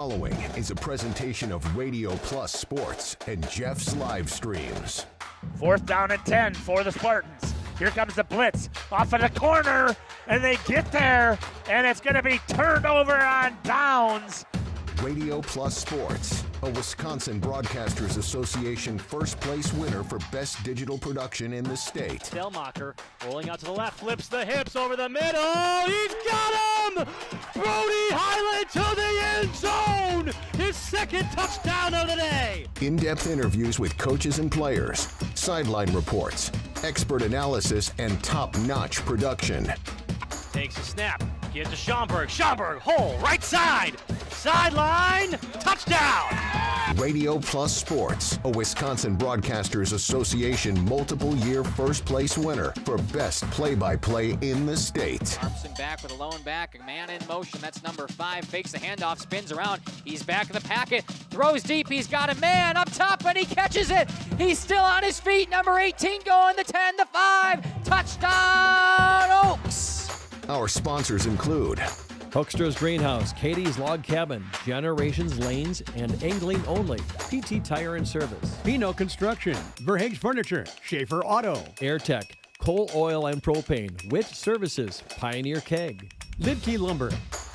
Following is a presentation of Radio Plus Sports and Jeff's live streams. 4th down and 10 for the Spartans. Here comes the blitz off of the corner, and they get there, and it's going to be turned over on downs. Radio Plus Sports, a Wisconsin Broadcasters Association first place winner for best digital production in the state. Delmacher rolling out to the left, flips the hips over the middle. He's got him! Brody Highland to the end zone! His second touchdown of the day! In-depth interviews with coaches and players, sideline reports, expert analysis, and top-notch production. Takes a snap. Get to Schomburg. Schomburg, hole, right side. Sideline, touchdown! Radio Plus Sports, a Wisconsin Broadcasters Association multiple-year first-place winner for best play-by-play in the state. Armson back with a lone back, a man in motion, that's number 5, fakes the handoff, spins around, he's back in the packet, throws deep, he's got a man up top, and he catches it! He's still on his feet, number 18 going, the 10, the 5, touchdown Oaks! Our sponsors include Hoekstra's Greenhouse, Katie's Log Cabin, Generations Lanes, and Angling Only, PT Tire and Service, Pino Construction, Verhaeg's Furniture, Schaefer Auto, AirTech, Coal Oil and Propane, Witt Services, Pioneer Keg, Lidkey Lumber,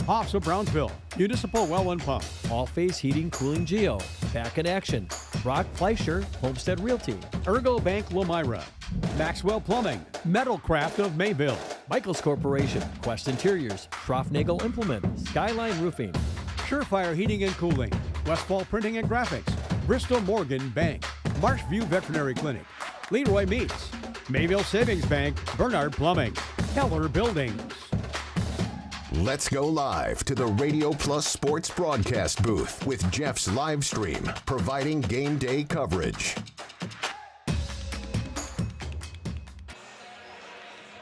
Hoffs of Brownsville, Municipal Well and Pump, All Face Heating Cooling Geo, Back in Action, Brock Fleischer, Homestead Realty, Ergo Bank Lomira, Maxwell Plumbing, Metalcraft of Mayville, Michaels Corporation, Quest Interiors, Schroffnagel Implement, Skyline Roofing, Surefire Heating and Cooling, Westfall Printing and Graphics, Bristol Morgan Bank, Marshview Veterinary Clinic, Leroy Meats, Mayville Savings Bank, Bernard Plumbing, Keller Buildings. Let's go live to the Radio Plus Sports broadcast booth with Jeff's live stream, providing game day coverage.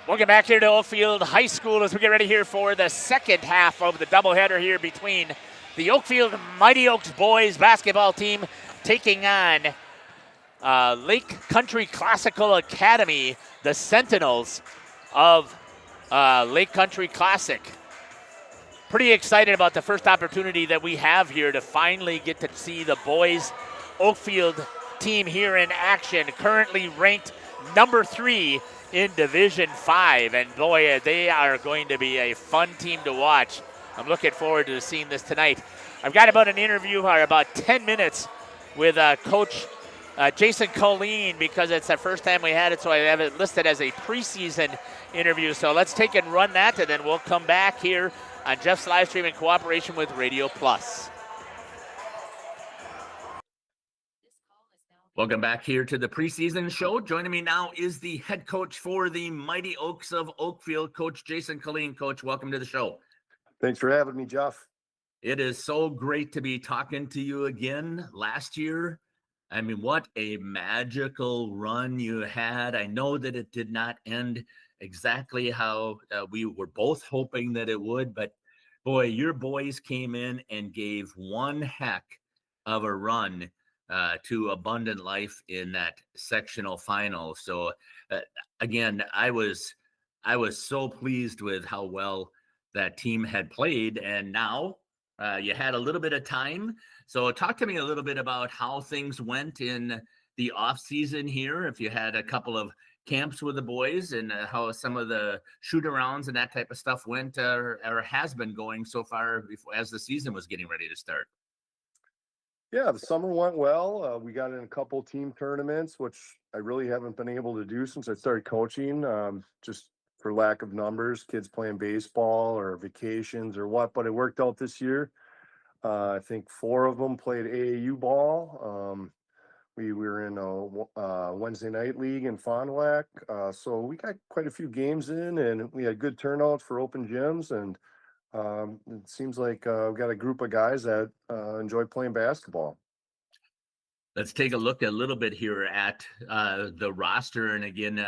Welcome back here to Oakfield High School as we get ready here for the second half of the doubleheader here between the Oakfield Mighty Oaks boys basketball team taking on Lake Country Classical Academy, the Sentinels of Lake Country Classic. Pretty excited about the first opportunity that we have here to finally get to see the boys Oakfield team here in action, currently ranked number 3 in Division 5, and boy, they are going to be a fun team to watch. I'm looking forward to seeing this tonight. I've got about an interview or about 10 minutes with Coach Jason Colleen because it's the first time we had it, so I have it listed as a preseason interview. So let's take and run that, and then we'll come back here on Jeff's live stream in cooperation with Radio Plus. Welcome back here to the preseason show. Joining me now is the head coach for the Mighty Oaks of Oakfield, Coach Jason Colleen. Coach, welcome to the show. Thanks for having me, Jeff. It is so great to be talking to you again. Last year, I mean, what a magical run you had. I know that it did not end exactly how we were both hoping that it would, but boy, your boys came in and gave one heck of a run to Abundant Life in that sectional final. So again, I was so pleased with how well that team had played, and now you had a little bit of time. So talk to me a little bit about how things went in the off season here. If you had a couple of camps with the boys and how some of the shoot arounds and that type of stuff went or has been going so far before, as the season was getting ready to start. Yeah, the summer went well. We got in a couple team tournaments, which I really haven't been able to do since I started coaching, just for lack of numbers, kids playing baseball or vacations or what, but it worked out this year. I think 4 of them played AAU ball. We were in a Wednesday night league in Fond du Lac. So we got quite a few games in, and we had good turnouts for open gyms, and it seems like we've got a group of guys that enjoy playing basketball. Let's take a look a little bit here at the roster. And again,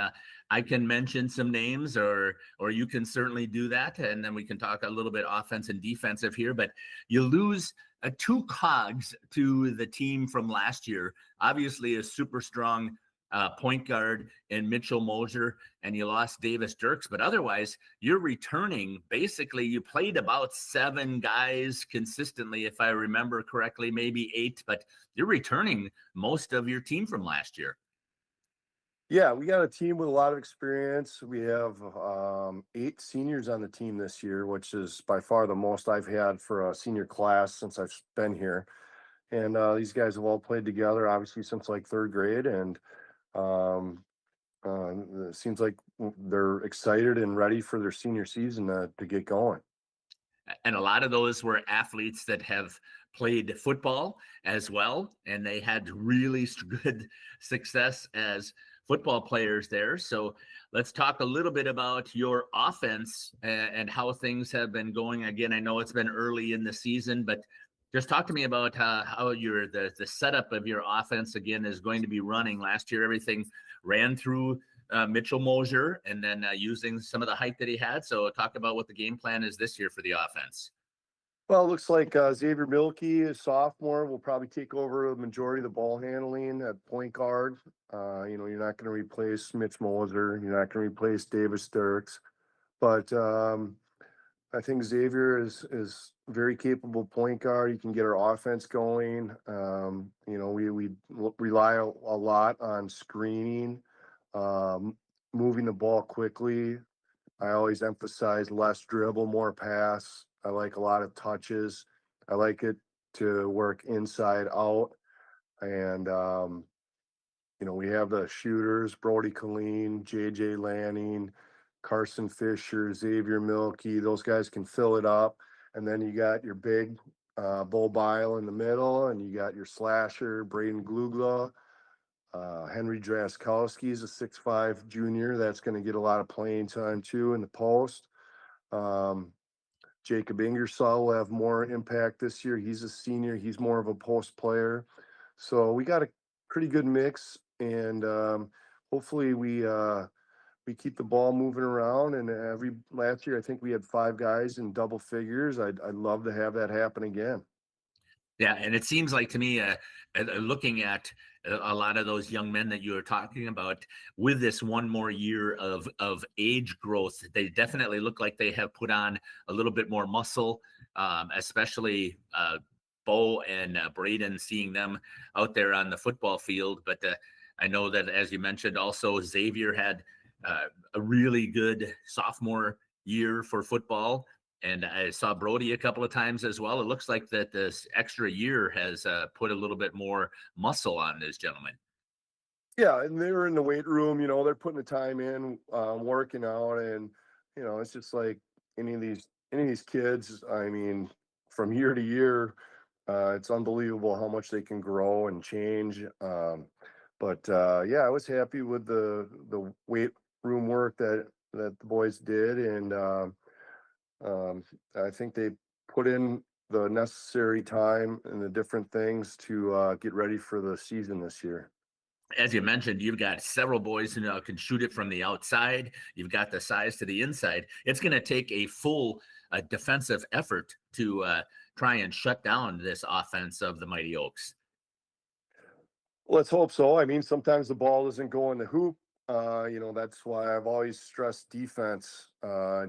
I can mention some names or you can certainly do that. And then we can talk a little bit offense and defensive here, but you lose 2 cogs to the team from last year. Obviously a super strong point guard in Mitchell Moser, and you lost Davis Dirks. But otherwise, you're returning. Basically, you played about 7 guys consistently, if I remember correctly, maybe 8, but you're returning most of your team from last year. Yeah, we got a team with a lot of experience. We have 8 seniors on the team this year, which is by far the most I've had for a senior class since I've been here. And these guys have all played together, obviously, since like 3rd grade. And um, it seems like they're excited and ready for their senior season to get going. And a lot of those were athletes that have played football as well, and they had really good success as football players there. So let's talk a little bit about your offense and how things have been going. Again, I know it's been early in the season, but just talk to me about how the setup of your offense again is going to be running. Last year, everything ran through Mitchell Moser, and then using some of the height that he had. So talk about what the game plan is this year for the offense. Well, it looks like Xavier Milkey, a sophomore, will probably take over the majority of the ball handling at point guard. You're not going to replace Mitch Moser. You're not going to replace Davis Dirks. But I think Xavier is very capable point guard. He can get our offense going. We rely a lot on screening, moving the ball quickly. I always emphasize less dribble, more pass. I like a lot of touches. I like it to work inside out. And, we have the shooters, Brody Colleen, JJ Lanning, Carson Fisher, Xavier Milkey. Those guys can fill it up. And then you got your big Bo Bile in the middle, and you got your slasher, Braden Glugla. Henry Draskowski is a 6'5" junior. That's going to get a lot of playing time too in the post. Jacob Ingersoll will have more impact this year. He's a senior. He's more of a post player. So we got a pretty good mix, and hopefully we keep the ball moving around. And last year, I think we had 5 guys in double figures. I'd love to have that happen again. Yeah, and it seems like to me, looking at a lot of those young men that you were talking about, with this one more year of age growth, they definitely look like they have put on a little bit more muscle, especially Bo and Braden, seeing them out there on the football field. But I know that, as you mentioned, also Xavier had a really good sophomore year for football. And I saw Brody a couple of times as well. It looks like that this extra year has put a little bit more muscle on this gentleman. Yeah, and they were in the weight room. They're putting the time in, working out, and it's just like any of these kids. I mean, from year to year, it's unbelievable how much they can grow and change. But I was happy with the weight room work that the boys did, and I think they put in the necessary time and the different things to get ready for the season this year. As you mentioned, you've got several boys who now can shoot it from the outside. You've got the size to the inside. It's going to take a full defensive effort to try and shut down this offense of the Mighty Oaks. Let's hope so. I mean, sometimes the ball doesn't go in the hoop. That's why I've always stressed defense.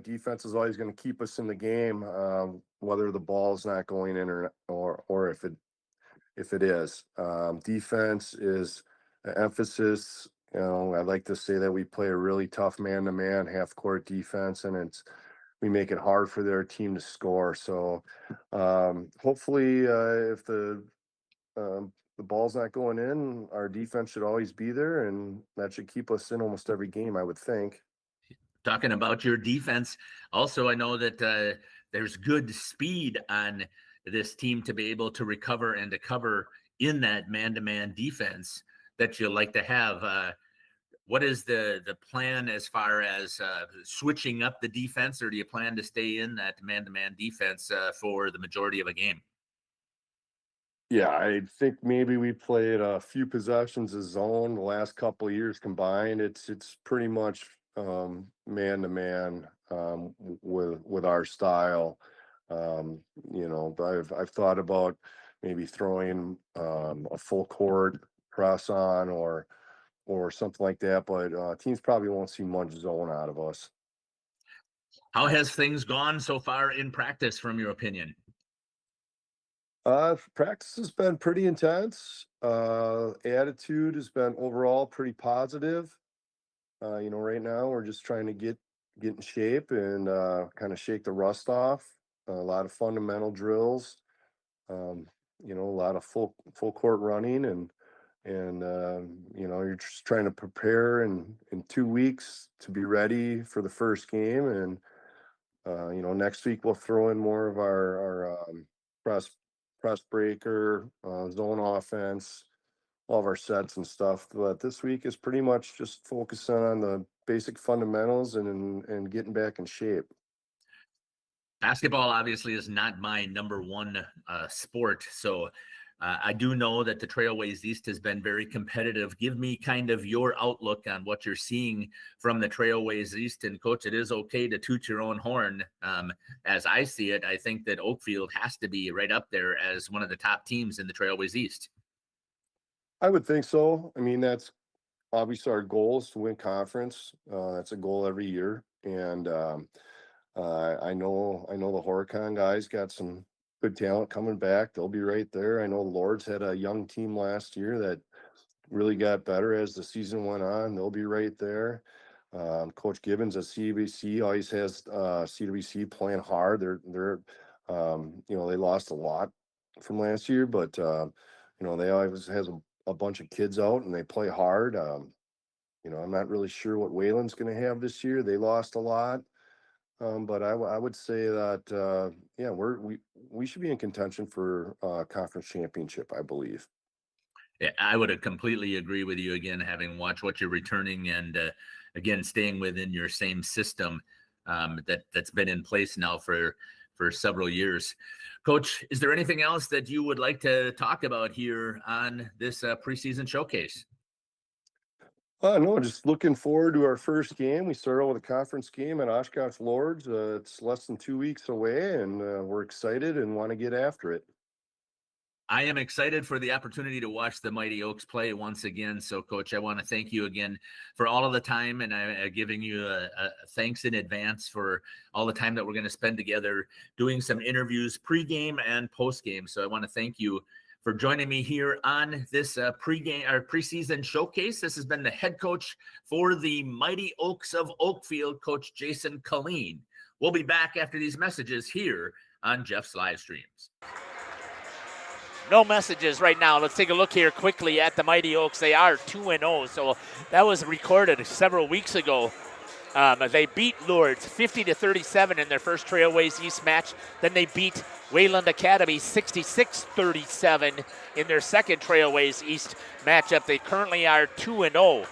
Defense is always going to keep us in the game, whether the ball's not going in or if it is. Defense is an emphasis. I'd like to say that we play a really tough man-to-man half-court defense, and we make it hard for their team to score. So hopefully, if the ball's not going in, our defense should always be there, and that should keep us in almost every game, I would think. Talking about your defense, also, I know that there's good speed on this team to be able to recover and to cover in that man-to-man defense that you like to have. What is the plan as far as switching up the defense, or do you plan to stay in that man-to-man defense for the majority of a game? Yeah, I think maybe we played a few possessions of zone the last couple of years combined. It's pretty much man to man with our style. I've thought about maybe throwing a full court press on, or or something like that. But teams probably won't see much zone out of us. How has things gone so far in practice, from your opinion? Practice has been pretty intense. Attitude has been overall pretty positive. Right now we're just trying to get in shape and kind of shake the rust off. A lot of fundamental drills. Um, a lot of full court running and you're just trying to prepare in 2 weeks to be ready for the first game. And next week we'll throw in more of our press breaker, zone offense, all of our sets and stuff. But this week is pretty much just focusing on the basic fundamentals and getting back in shape. Basketball obviously is not my number one sport, so I do know that the Trailways East has been very competitive. Give me kind of your outlook on what you're seeing from the Trailways East. And Coach, it is okay to toot your own horn. As I see it, I think that Oakfield has to be right up there as one of the top teams in the Trailways East. I would think so. I mean, that's obviously our goal is to win conference. That's a goal every year. And I know the Horicon guys got some good talent coming back. They'll be right there. I know Lords had a young team last year that really got better as the season went on. They'll be right there. Coach Gibbons at CWC always has CWC playing hard. They're they lost a lot from last year, but they always has a bunch of kids out and they play hard. I'm not really sure what Wayland's going to have this year. They lost a lot. But I would say that we should be in contention for conference championship, I believe. Yeah, I would completely agree with you again, having watched what you're returning and again staying within your same system that's been in place now for several years. Coach, is there anything else that you would like to talk about here on this preseason showcase? No, just looking forward to our first game. We start out with a conference game at Oshkosh Lords. It's less than 2 weeks away, and we're excited and want to get after it. I am excited for the opportunity to watch the Mighty Oaks play once again. So, Coach, I want to thank you again for all of the time, and I'm giving you a thanks in advance for all the time that we're going to spend together doing some interviews pregame and postgame. So I want to thank you for joining me here on this preseason showcase. This has been the head coach for the Mighty Oaks of Oakfield, Coach Jason Colleen. We'll be back after these messages here on Jeff's live streams. No messages right now. Let's take a look here quickly at the Mighty Oaks. They are 2-0, so that was recorded several weeks ago. They beat Lourdes 50-37 in their first Trailways East match. Then they beat Wayland Academy 66-37 in their second Trailways East matchup. They currently are 2-0.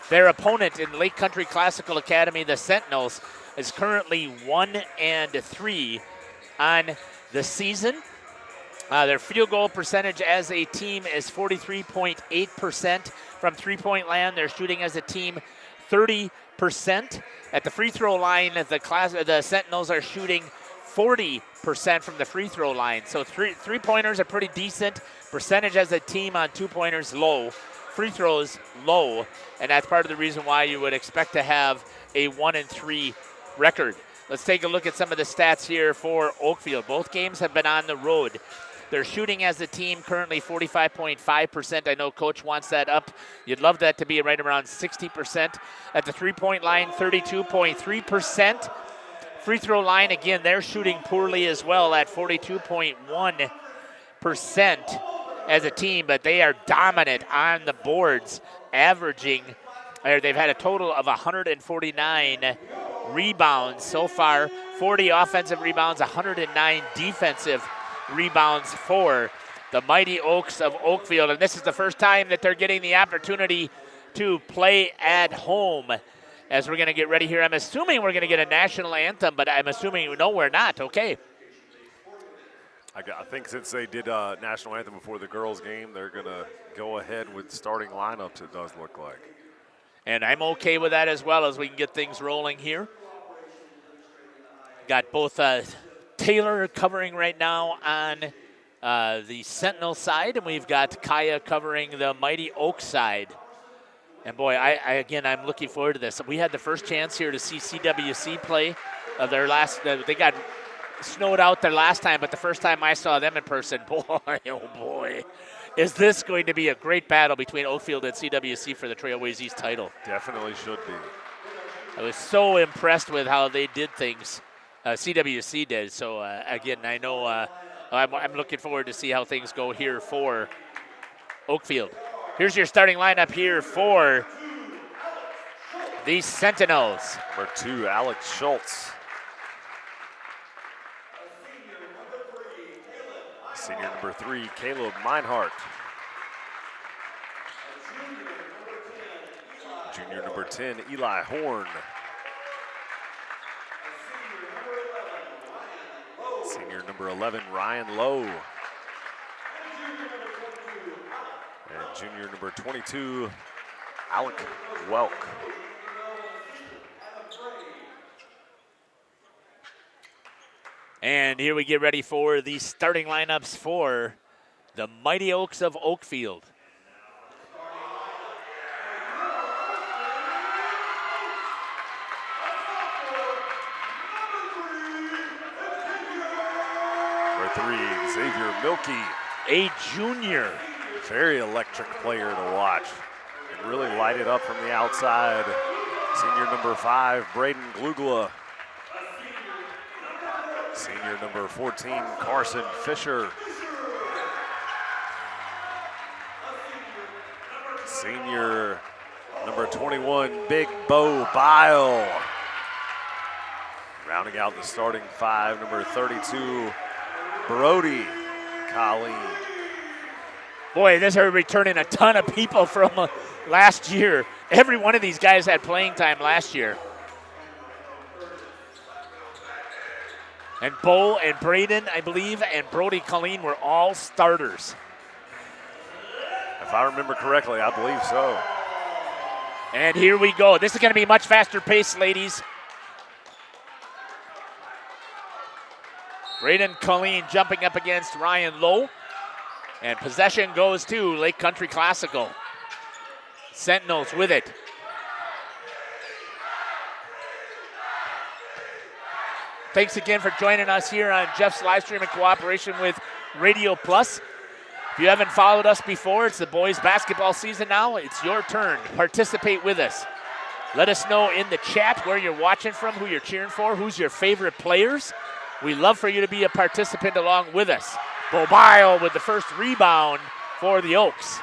Their opponent in Lake Country Classical Academy, the Sentinels, is currently 1-3 on the season. Their field goal percentage as a team is 43.8% from three-point land. They're shooting as a team 30%. At the free throw line, the Sentinels are shooting 40% from the free throw line. So three-pointers are pretty decent. Percentage as a team on two-pointers low. Free throws low. And that's part of the reason why you would expect to have a 1-3 record. Let's take a look at some of the stats here for Oakfield. Both games have been on the road. They're shooting as a team currently 45.5%. I know Coach wants that up. You'd love that to be right around 60%. At the three-point line, 32.3%. Free throw line, again, they're shooting poorly as well at 42.1% as a team, but they are dominant on the boards, averaging, or they've had a total of 149 rebounds so far, 40 offensive rebounds, 109 defensive rebounds for the Mighty Oaks of Oakfield. And this is the first time that they're getting the opportunity to play at home. As we're going to get ready here, I'm assuming we're going to get a national anthem, but I'm assuming, no, we're not. Okay. I think since they did a national anthem before the girls' game, they're going to go ahead with starting lineups, it does look like. And I'm okay with that as well, as we can get things rolling here. Got both Taylor covering right now on the Sentinel side, and we've got Kaya covering the Mighty Oak side. And boy, I'm looking forward to this. We had the first chance here to see CWC play of their last. They got snowed out their last time, but the first time I saw them in person, boy, oh boy, is this going to be a great battle between Oakfield and CWC for the Trailways East title. Definitely should be. I was so impressed with how they did things. CWC did. So again, I know I'm looking forward to see how things go here for Oakfield. Here's your starting lineup here for the Sentinels. Number 2, Alex Schultz. Senior number 3, Caleb Meinhardt. Junior number 10, Eli Horn. Senior number 11, Ryan Lowe. And junior number 22, Alec Welk. And here we get ready for the starting lineups for the Mighty Oaks of Oakfield. Number 3, Xavier Milkey. A junior. Very electric player to watch and really light it up from the outside. Senior number 5, Braden Glugla. Senior number 14, Carson Fisher. Senior number 21, Big Bo Bile. Rounding out the starting 5, number 32, Brody Colleen. Boy, this are returning a ton of people from last year. Every one of these guys had playing time last year. And Bo and Braden, I believe, and Brody Colleen were all starters. If I remember correctly, I believe so. And here we go. This is going to be much faster pace, ladies. Braden Colleen jumping up against Ryan Lowe. And possession goes to Lake Country Classical. Sentinels with it. Thanks again for joining us here on Jeff's live stream in cooperation with Radio Plus. If you haven't followed us before, it's the boys basketball season now. It's your turn to participate with us. Let us know in the chat where you're watching from, who you're cheering for, who's your favorite players. We love for you to be a participant along with us. Bobile with the first rebound for the Oaks.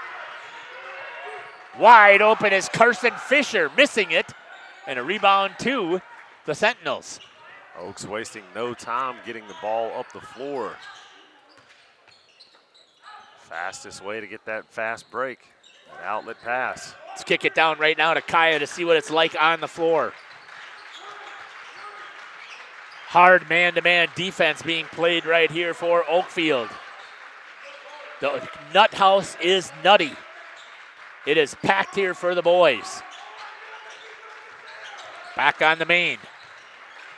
Wide open is Carson Fisher, missing it. And a rebound to the Sentinels. Oaks wasting no time getting the ball up the floor. Fastest way to get that fast break, an outlet pass. Let's kick it down right now to Kaya to see what it's like on the floor. Hard man-to-man defense being played right here for Oakfield. The nut house is nutty. It is packed here for the boys. Back on the main.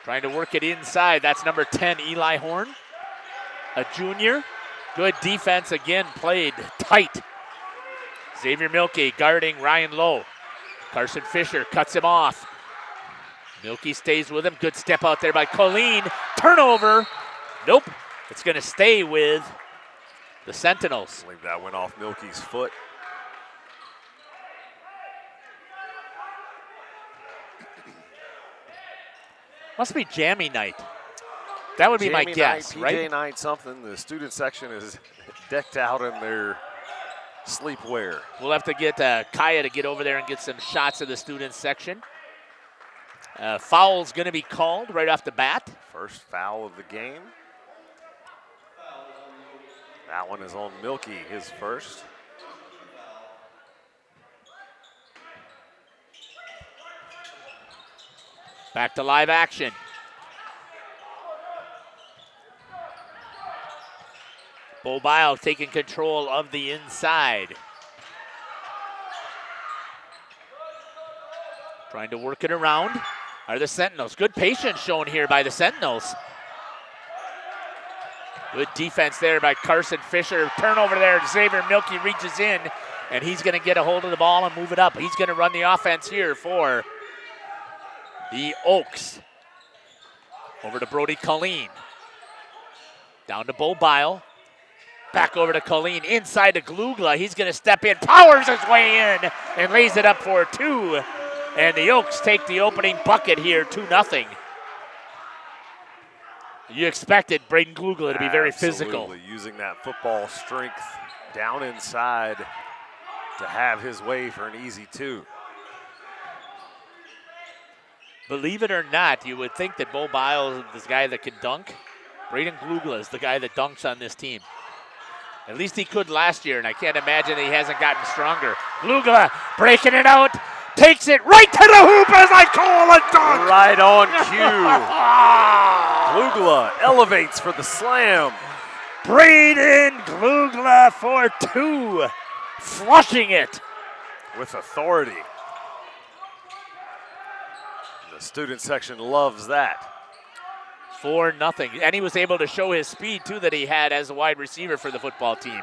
Trying to work it inside. That's number 10, Eli Horn, a junior. Good defense again, played tight. Xavier Milkey guarding Ryan Lowe. Carson Fisher cuts him off. Milkey stays with him. Good step out there by Colleen. Turnover. Nope. It's going to stay with the Sentinels. I believe that went off Milkey's foot. Must be jammy night. That would be my guess, night, right? PJ night something. The student section is decked out in their sleepwear. We'll have to get Kaya to get over there and get some shots of the student section. Foul's going to be called right off the bat. First foul of the game. That one is on Milkey, his first. Back to live action. Bobile taking control of the inside. Trying to work it around are the Sentinels. Good patience shown here by the Sentinels. Good defense there by Carson Fisher. Turnover there. Xavier Milkey reaches in and he's going to get a hold of the ball and move it up. He's going to run the offense here for the Oaks. Over to Brody Colleen. Down to Bo Bile. Back over to Colleen, inside to Glugla. He's going to step in, powers his way in, and lays it up for 2. And the Oaks take the opening bucket here, 2-0. You expected Braden Glugla to be very physical. Absolutely, using that football strength down inside to have his way for an easy 2. Believe it or not, you would think that Bo Bile is this guy that can dunk. Braden Glugla is the guy that dunks on this team. At least he could last year, and I can't imagine that he hasn't gotten stronger. Glugla breaking it out, takes it right to the hoop as I call a dunk. Right on cue. Glugla elevates for the slam. Braden Glugla for 2, flushing it. With authority. The student section loves that. 4-0, and he was able to show his speed too that he had as a wide receiver for the football team.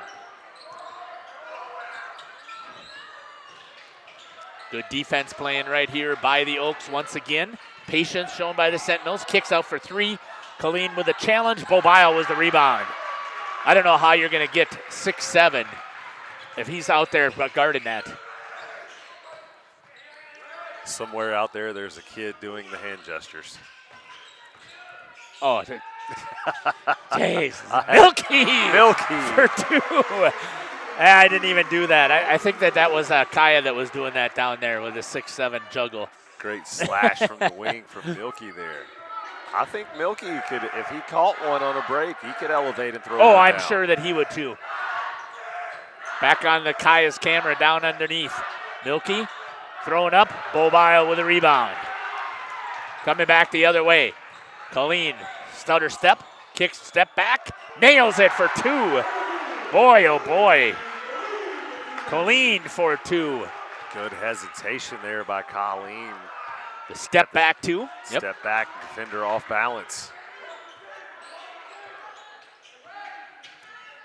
Good defense playing right here by the Oaks once again. Patience shown by the Sentinels. Kicks out for 3. Colleen with a challenge. Bo Bile was the rebound. I don't know how you're going to get 6-7 if he's out there guarding that. Somewhere out there, there's a kid doing the hand gestures. Oh, jeez. Milky for 2. I didn't even do that. I think that was Kaya that was doing that down there with a 6-7 juggle. Great slash from the wing from Milky there. I think Milky could, if he caught one on a break, he could elevate and throw it down. I'm sure that he would too. Back on the Kaya's camera down underneath. Milky throwing up. Bo Bile with a rebound. Coming back the other way. Colleen, stutter step, kicks step back, nails it for 2. Boy, oh boy. Colleen for 2. Good hesitation there by Colleen. The step back 2. Step back, defender off balance.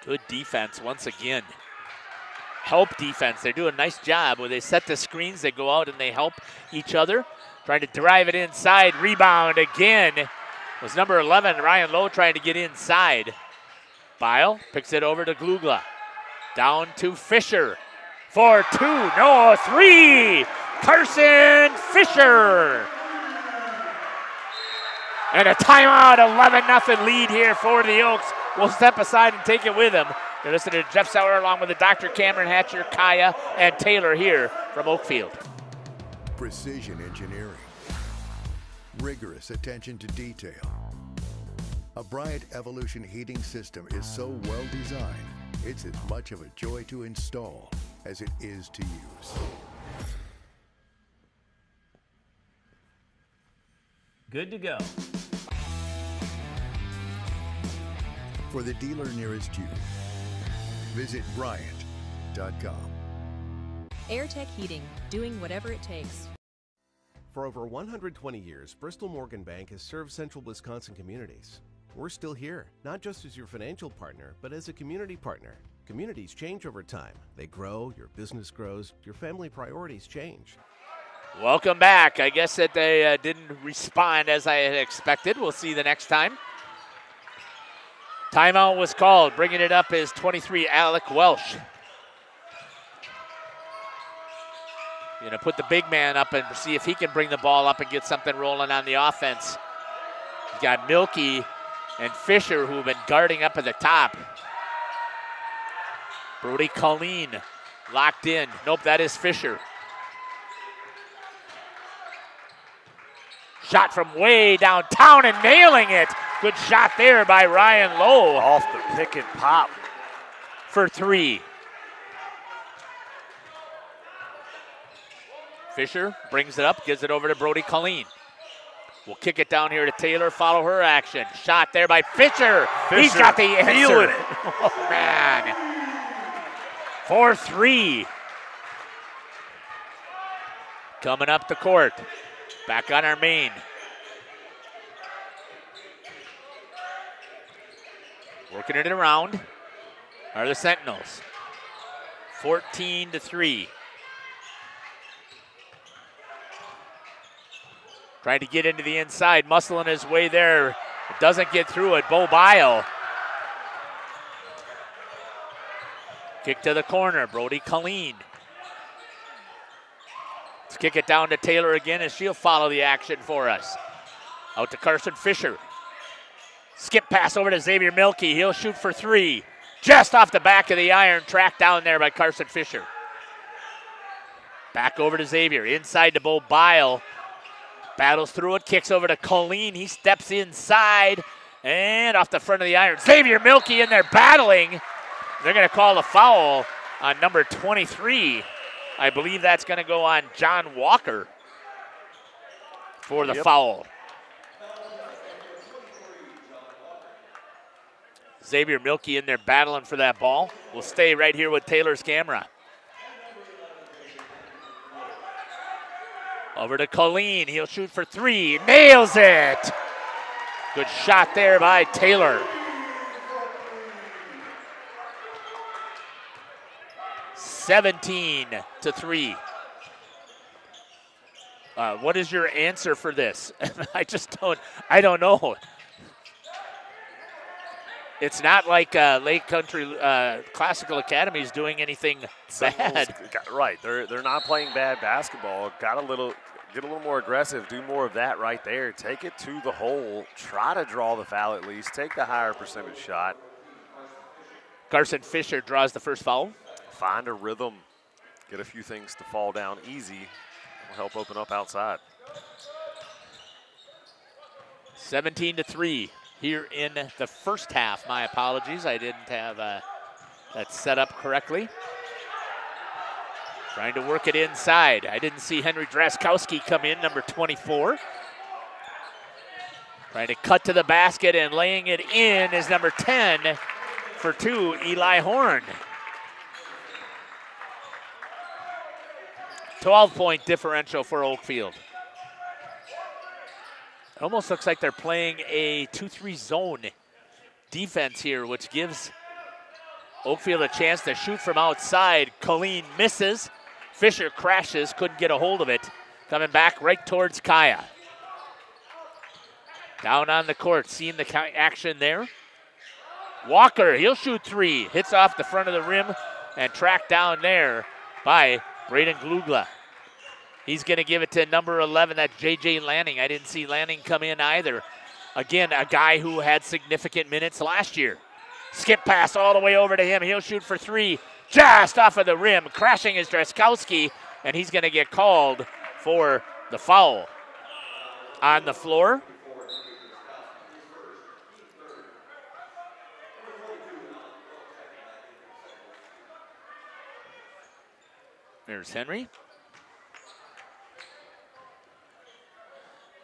Good defense once again. Help defense. They're doing a nice job where they set the screens, they go out and they help each other. Trying to drive it inside, rebound again. Was number 11, Ryan Lowe, trying to get inside. Bile picks it over to Glugla. Down to Fisher for 2, no, 3. Carson Fisher. And a timeout, 11-0 lead here for the Oaks. We'll step aside and take it with them. You're listening to Jeff Sauer along with the Dr. Cameron Hatcher, Kaya, and Taylor here from Oakfield. Precision engineering. Rigorous attention to detail. A Bryant Evolution heating system is so well designed, it's as much of a joy to install as it is to use. Good to go. For the dealer nearest you, visit Bryant.com. AirTech Heating, doing whatever it takes. For over 120 years, Bristol Morgan Bank has served central Wisconsin communities. We're still here, not just as your financial partner, but as a community partner. Communities change over time. They grow, your business grows, your family priorities change. Welcome back. I guess that they didn't respond as I had expected. We'll see the next time. Timeout was called. Bringing it up is 23, Alec Welsh. Going to put the big man up and see if he can bring the ball up and get something rolling on the offense. He's got Milky and Fisher who have been guarding up at the top. Brody Colleen locked in. Nope, that is Fisher. Shot from way downtown and nailing it. Good shot there by Ryan Lowe. Off the pick and pop. For 3. Fisher brings it up, gives it over to Brody Colleen. We'll kick it down here to Taylor, follow her action. Shot there by Fisher. He's got the answer. Feeling it. Oh, man. 4-3. Coming up the court. Back on our main. Working it around are the Sentinels. 14-3. Trying to get into the inside, muscling his way there. Doesn't get through it. Bo Bile. Kick to the corner. Brody Colleen. Let's kick it down to Taylor again, and she'll follow the action for us. Out to Carson Fisher. Skip pass over to Xavier Milkey. He'll shoot for three. Just off the back of the iron. Tracked down there by Carson Fisher. Back over to Xavier. Inside to Bo Bile. Battles through it. Kicks over to Colleen. He steps inside. And off the front of the iron. Xavier Milkey in there battling. They're going to call a foul on number 23. I believe that's going to go on John Walker for the foul. Xavier Milkey in there battling for that ball. We'll stay right here with Taylor's camera. Over to Colleen. He'll shoot for three. Nails it. Good shot there by Taylor. 17-3. What is your answer for this? I don't know. It's not like Lake Country Classical Academy is doing anything bad. Right, they're not playing bad basketball. Get a little more aggressive. Do more of that right there. Take it to the hole. Try to draw the foul at least. Take the higher percentage shot. Carson Fisher draws the first foul. Find a rhythm. Get a few things to fall down easy. Will help open up outside. 17-3 here in the first half. My apologies. I didn't have that set up correctly. Trying to work it inside. I didn't see Henry Draskowski come in, number 24. Trying to cut to the basket and laying it in is number 10 for two, Eli Horn. 12-point differential for Oakfield. It almost looks like they're playing a 2-3 zone defense here, which gives Oakfield a chance to shoot from outside. Colleen misses. Fisher crashes, couldn't get a hold of it. Coming back right towards Kaya. Down on the court, seeing the action there. Walker, he'll shoot three. Hits off the front of the rim and tracked down there by Braden Glugla. He's going to give it to number 11, that's J.J. Lanning. I didn't see Lanning come in either. Again, a guy who had significant minutes last year. Skip pass all the way over to him. He'll shoot for three. Just off of the rim. Crashing is Draskowski, and he's going to get called for the foul. On the floor. There's Henry.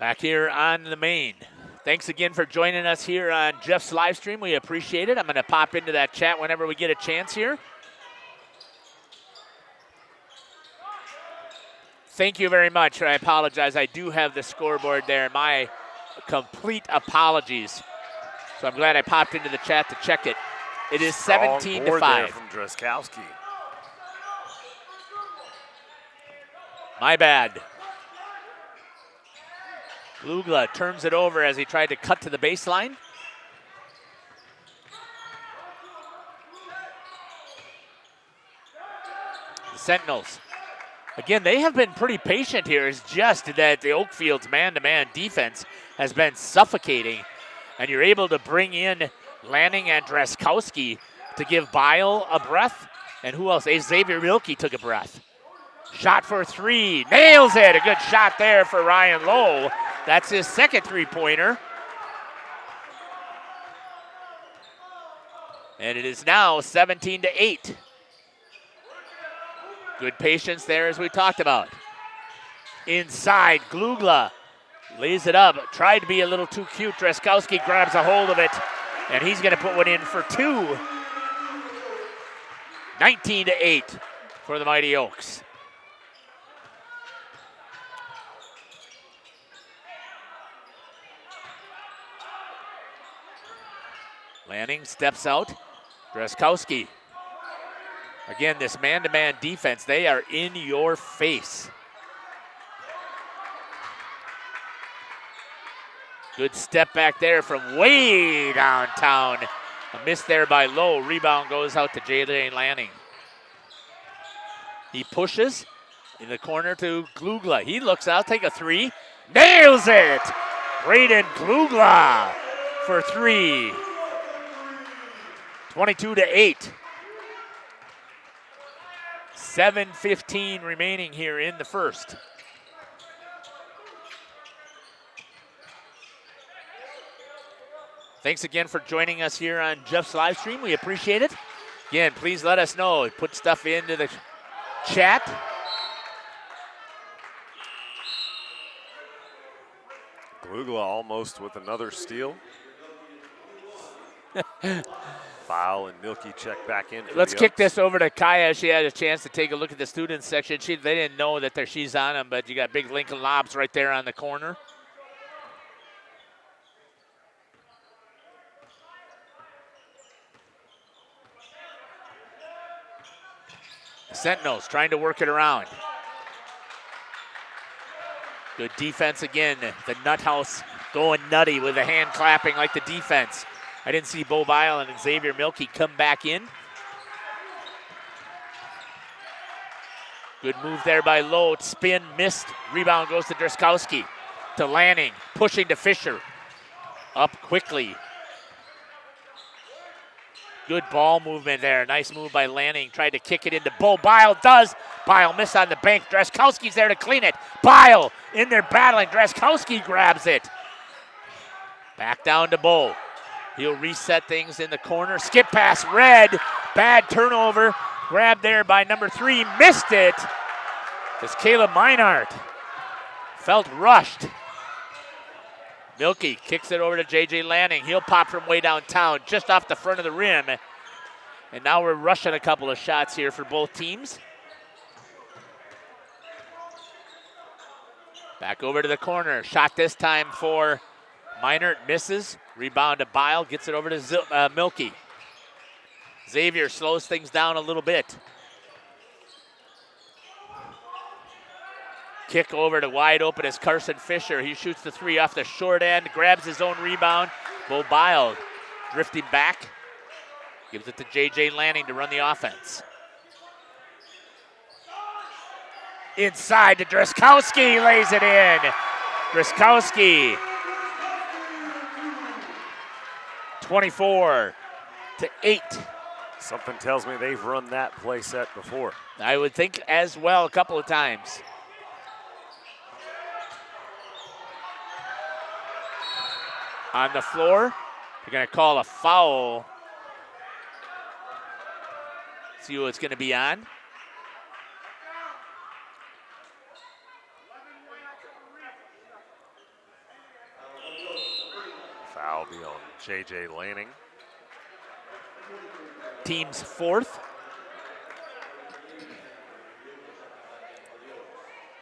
Back here on the main. Thanks again for joining us here on Jeff's live stream. We appreciate it. I'm going to pop into that chat whenever we get a chance here. Thank you very much. I apologize. I do have the scoreboard there. My complete apologies. So I'm glad I popped into the chat to check it. It is 17-5. There from Draskowski. My bad. Glugla turns it over as he tried to cut to the baseline. The Sentinels. Again, they have been pretty patient here. It's just that the Oakfield's man-to-man defense has been suffocating. And you're able to bring in Lanning and Draskowski to give Bile a breath. And who else? Xavier Milkey took a breath. Shot for three. Nails it. A good shot there for Ryan Lowe. That's his second three-pointer. And it is now 17-8. Good patience there as we talked about. Inside, Glugla lays it up. Tried to be a little too cute. Draskowski grabs a hold of it, and he's going to put one in for two. 19-8 for the Mighty Oaks. Lanning steps out. Draskowski Again, this man-to-man defense, they are in your face. Good step back there from way downtown. A miss there by Lowe. Rebound goes out to J.J. Lanning. He pushes in the corner to Glugla. He looks out, take a three. Nails it! Braden Glugla for three. 22-8. 7:15 remaining here in the first. Thanks again for joining us here on Jeff's live stream. We appreciate it. Again, please let us know. Put stuff into the chat. Glugla almost with another steal. Foul and Milky check back in. Let's kick this over to Kaya. She had a chance to take a look at the student section. They didn't know that she's on them, but you got big Lincoln Lobs right there on the corner. Sentinels trying to work it around. Good defense again. The Nut House going nutty with the hand clapping like the defense. I didn't see Bo Bile and Xavier Milky come back in. Good move there by Lowe. Spin, missed. Rebound goes to Dreskowski. To Lanning, pushing to Fisher. Up quickly. Good ball movement there. Nice move by Lanning. Tried to kick it into Bo. Bile does. Bile missed on the bank. Dreskowski's there to clean it. Bile in there battling. Dreskowski grabs it. Back down to Bo. He'll reset things in the corner. Skip pass, Red. Bad turnover. Grabbed there by number 3. Missed it. As Caleb Meinhardt felt rushed. Milky kicks it over to J.J. Lanning. He'll pop from way downtown, just off the front of the rim. And now we're rushing a couple of shots here for both teams. Back over to the corner. Shot this time for Meinert, misses. Rebound to Bile, gets it over to Milky. Xavier slows things down a little bit. Kick over to wide open as Carson Fisher. He shoots the three off the short end, grabs his own rebound. Bo Bile drifting back. Gives it to J.J. Lanning to run the offense. Inside to Dreskowski, lays it in. Dreskowski. 24-8. Something tells me they've run that play set before. I would think as well a couple of times. On the floor, they're going to call a foul. See who it's going to be on. Foul be on J.J. Lanning. Team's fourth.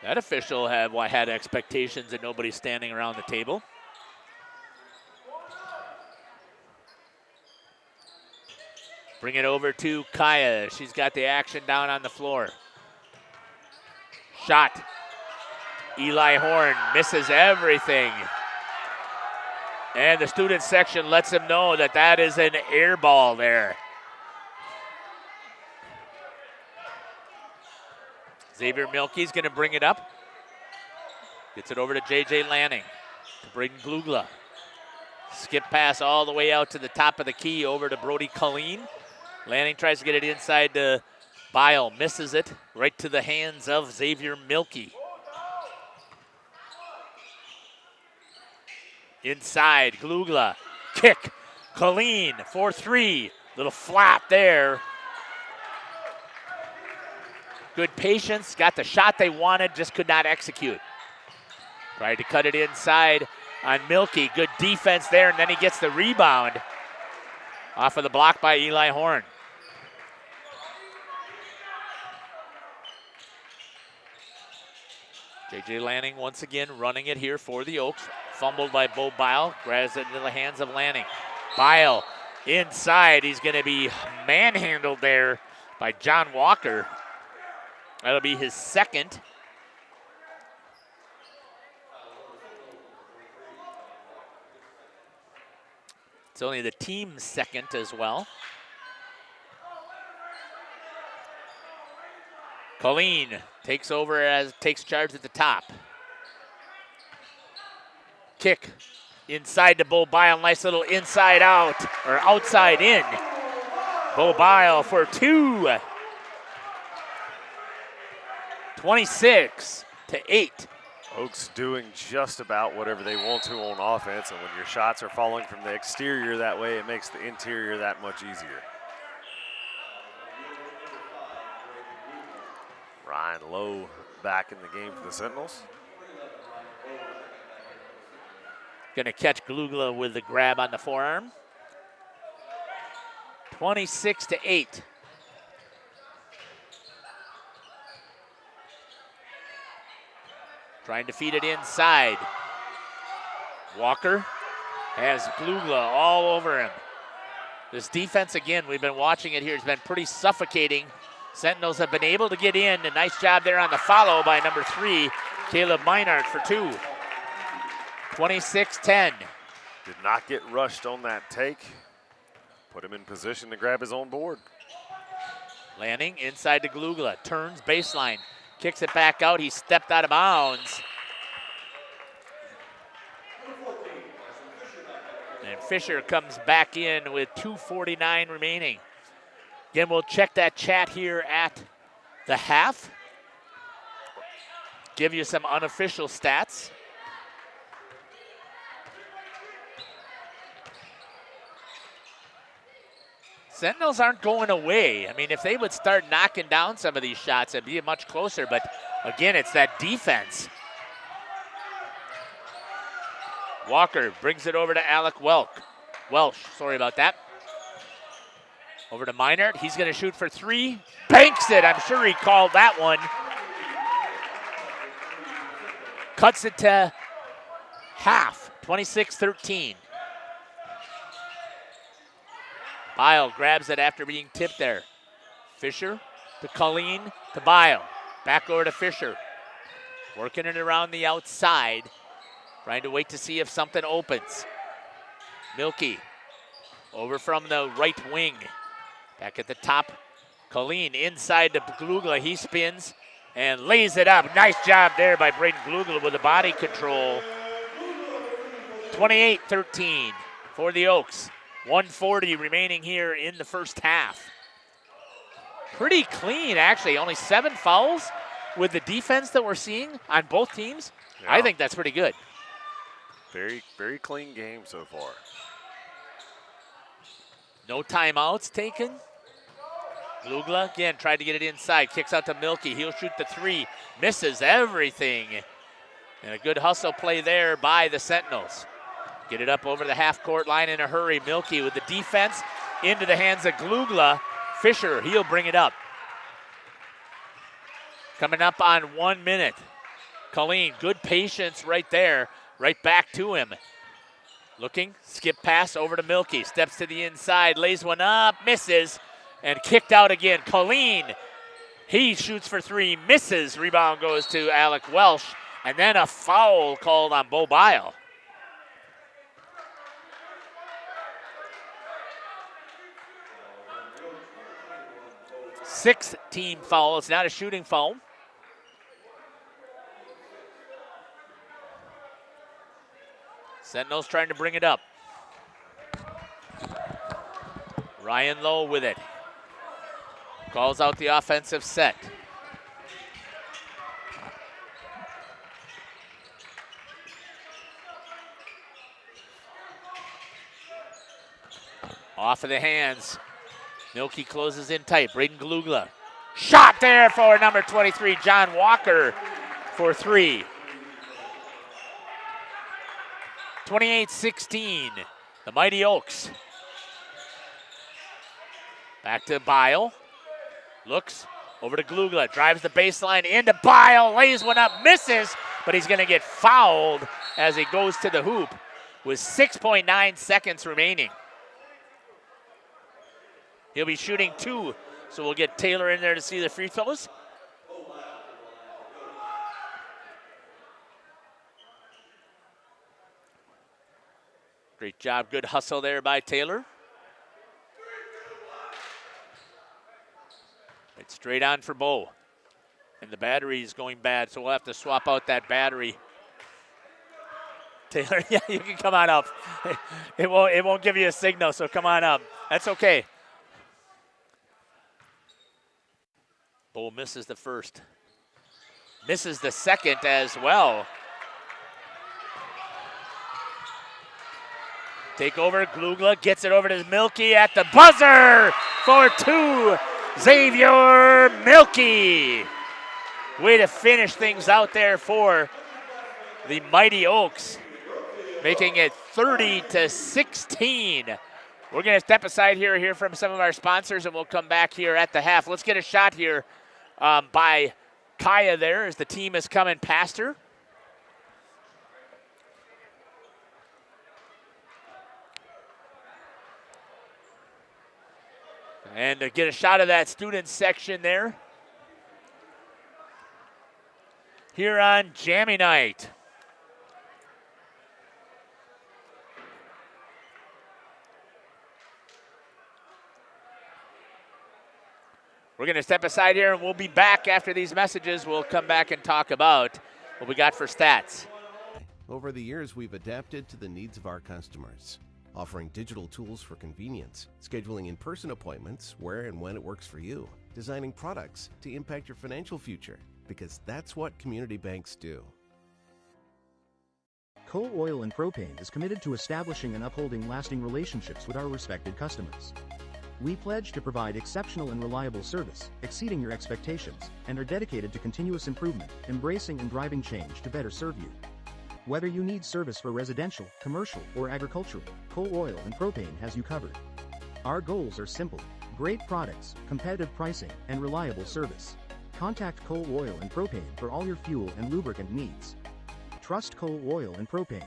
That official had expectations and nobody's standing around the table. Bring it over to Kaya. She's got the action down on the floor. Shot. Eli Horn misses everything. And the student section lets him know that that is an air ball there. Xavier Milky's going to bring it up. Gets it over to J.J. Lanning to Braden Glugla. Skip pass all the way out to the top of the key over to Brody Colleen. Lanning tries to get it inside to Bile. Misses it right to the hands of Xavier Milky. Inside, Glugla. Kick. Colleen for 3. Little flap there. Good patience. Got the shot they wanted, just could not execute. Tried to cut it inside on Milky. Good defense there, and then he gets the rebound off of the block by Eli Horn. J.J. Lanning once again running it here for the Oaks. Fumbled by Bo Bile. Grabs it into the hands of Lanning. Bile inside. He's going to be manhandled there by John Walker. That'll be his second. It's only the team's second as well. Colleen takes charge at the top. Kick inside to Bo Bile. Nice little inside out or outside in. Bo Bile for two. 26-8. Oaks doing just about whatever they want to on offense, and when your shots are falling from the exterior that way, it makes the interior that much easier. Ryan Lowe back in the game for the Sentinels. Gonna catch Glugla with the grab on the forearm. 26-8. Trying to feed it inside. Walker has Glugla all over him. This defense, again, we've been watching it here, has been pretty suffocating. Sentinels have been able to get in. A nice job there on the follow by number 3, Caleb Meinert for 2. 26-10. Did not get rushed on that take. Put him in position to grab his own board. Lanning inside to Glugla. Turns baseline. Kicks it back out. He stepped out of bounds. And Fisher comes back in with 2:49 remaining. Again, we'll check that chat here at the half. Give you some unofficial stats. Sentinels aren't going away. I mean, if they would start knocking down some of these shots, it'd be much closer. But again, it's that defense. Walker brings it over to Alec Welsh, sorry about that. Over to Meinert. He's going to shoot for 3. Banks it. I'm sure he called that one. Cuts it to half. 26-13. Bile grabs it after being tipped there. Fisher to Colleen to Bile. Back over to Fisher. Working it around the outside. Trying to wait to see if something opens. Milky over from the right wing. Back at the top. Colleen inside to Glugla. He spins and lays it up. Nice job there by Braden Glugla with the body control. 28-13 for the Oaks. 1:40 remaining here in the first half. Pretty clean, actually. Only 7 fouls with the defense that we're seeing on both teams. Yeah. I think that's pretty good. Very, very clean game so far. No timeouts taken. Glugla, again, tried to get it inside. Kicks out to Milky. He'll shoot the 3. Misses everything. And a good hustle play there by the Sentinels. Get it up over the half-court line in a hurry. Milky with the defense into the hands of Glugla. Fisher, he'll bring it up. Coming up on 1 minute. Colleen, good patience right there. Right back to him. Looking, skip pass over to Milky. Steps to the inside, lays one up, misses, and kicked out again. Colleen, he shoots for 3, misses. Rebound goes to Alec Welsh. And then a foul called on Bo Bile. Sixth team foul. It's not a shooting foul. Sentinels trying to bring it up. Ryan Lowe with it. Calls out the offensive set. Off of the hands. Milky closes in tight. Braden Glugla. Shot there for number 23, John Walker, for 3. 28-16, the Mighty Oaks. Back to Bile. Looks over to Glugla. Drives the baseline into Bile. Lays one up. Misses, but he's going to get fouled as he goes to the hoop with 6.9 seconds remaining. He'll be shooting 2 So we'll get Taylor in there to see the free throws. Great job, good hustle there by Taylor. It's straight on for Bo. And the battery is going bad, so we'll have to swap out that battery. Taylor, yeah, you can come on up. It won't give you a signal, so come on up. That's okay. Bo misses the first. Misses the second as well. Take over, Glugla gets it over to Milky at the buzzer for two. Xavier Milky. Way to finish things out there for the Mighty Oaks, making it 30-16. We're going to step aside here, hear from some of our sponsors, and we'll come back here at the half. Let's get a shot here by Kaya there as the team is coming past her. And to get a shot of that student section there here on Jammy Night. We're going to step aside here, and we'll be back after these messages. We'll come back and talk about what we got for stats. Over the years, we've adapted to the needs of our customers, offering digital tools for convenience, scheduling in-person appointments where and when it works for you, designing products to impact your financial future, because that's what community banks do. Coal Oil and Propane is committed to establishing and upholding lasting relationships with our respected customers. We pledge to provide exceptional and reliable service, exceeding your expectations, and are dedicated to continuous improvement, embracing and driving change to better serve you. Whether you need service for residential, commercial, or agricultural, Coal Oil and Propane has you covered. Our goals are simple: great products, competitive pricing, and reliable service. Contact Coal Oil and Propane for all your fuel and lubricant needs. Trust Coal Oil and Propane.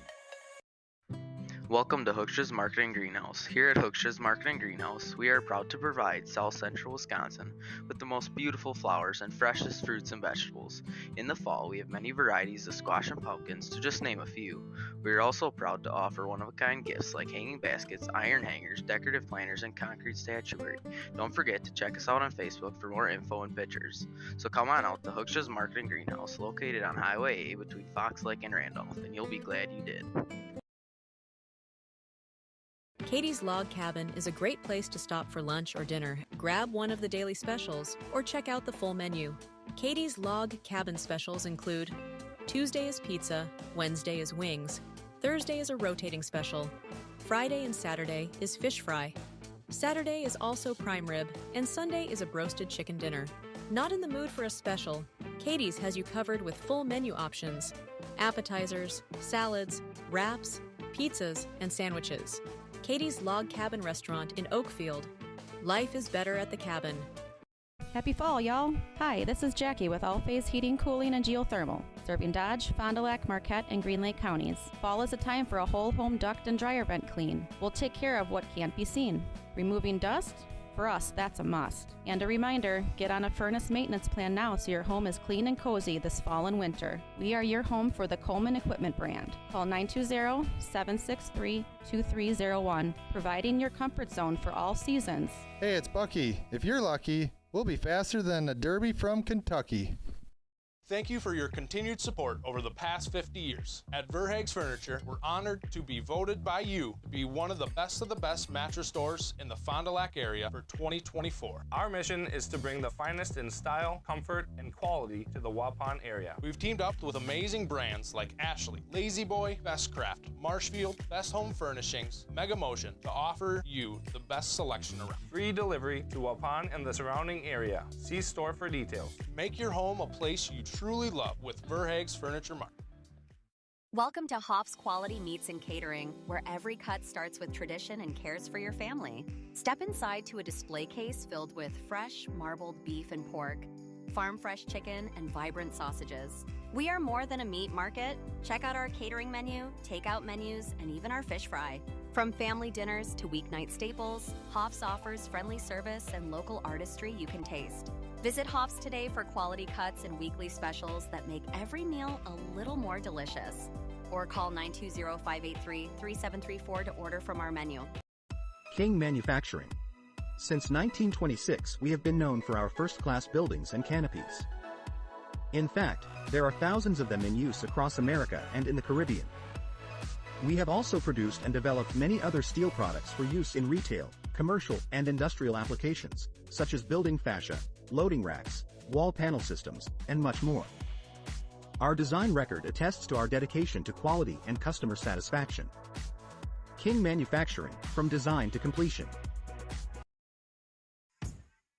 Welcome to Hooksha's Marketing Greenhouse. Here at Hooksha's Marketing Greenhouse, we are proud to provide South Central Wisconsin with the most beautiful flowers and freshest fruits and vegetables. In the fall, we have many varieties of squash and pumpkins, to just name a few. We are also proud to offer one-of-a-kind gifts like hanging baskets, iron hangers, decorative planters, and concrete statuary. Don't forget to check us out on Facebook for more info and pictures. So come on out to Hooksha's Marketing Greenhouse, located on Highway A between Fox Lake and Randolph, and you'll be glad you did. Katie's Log Cabin is a great place to stop for lunch or dinner, grab one of the daily specials, or check out the full menu. Katie's Log Cabin specials include Tuesday is pizza, Wednesday is wings, Thursday is a rotating special, Friday and Saturday is fish fry, Saturday is also prime rib, and Sunday is a broasted chicken dinner. Not in the mood for a special? Katie's has you covered with full menu options, appetizers, salads, wraps, pizzas, and sandwiches. Katie's Log Cabin Restaurant in Oakfield. Life is better at the cabin. Happy fall, y'all. Hi, this is Jackie with All Phase Heating, Cooling, and Geothermal, serving Dodge, Fond du Lac, Marquette, and Green Lake counties. Fall is a time for a whole home duct and dryer vent clean. We'll take care of what can't be seen. Removing dust? For us, that's a must. And a reminder, get on a furnace maintenance plan now so your home is clean and cozy this fall and winter. We are your home for the Coleman Equipment brand. Call 920-763-2301, providing your comfort zone for all seasons. Hey, it's Bucky. If you're lucky, we'll be faster than a Derby from Kentucky. Thank you for your continued support over the past 50 years. At Verhaeg's Furniture, we're honored to be voted by you to be one of the best mattress stores in the Fond du Lac area for 2024. Our mission is to bring the finest in style, comfort, and quality to the Waupun area. We've teamed up with amazing brands like Ashley, Lazy Boy, Best Craft, Marshfield, Best Home Furnishings, Mega Motion to offer you the best selection around. Free delivery to Waupun and the surrounding area. See store for details. Make your home a place you truly love with Verhaeg's Furniture Mart. Welcome to Hoff's Quality Meats and Catering, where every cut starts with tradition and cares for your family. Step inside to a display case filled with fresh, marbled beef and pork, farm-fresh chicken, and vibrant sausages. We are more than a meat market. Check out our catering menu, takeout menus, and even our fish fry. From family dinners to weeknight staples, Hoff's offers friendly service and local artistry you can taste. Visit Hoff's today for quality cuts and weekly specials that make every meal a little more delicious. Or call 920-583-3734 to order from our menu. King Manufacturing. Since 1926, we have been known for our first-class buildings and canopies. In fact, there are thousands of them in use across America and in the Caribbean. We have also produced and developed many other steel products for use in retail, commercial, and industrial applications, such as building fascia, loading racks, wall panel systems, and much more. Our design record attests to our dedication to quality and customer satisfaction. King Manufacturing, from design to completion.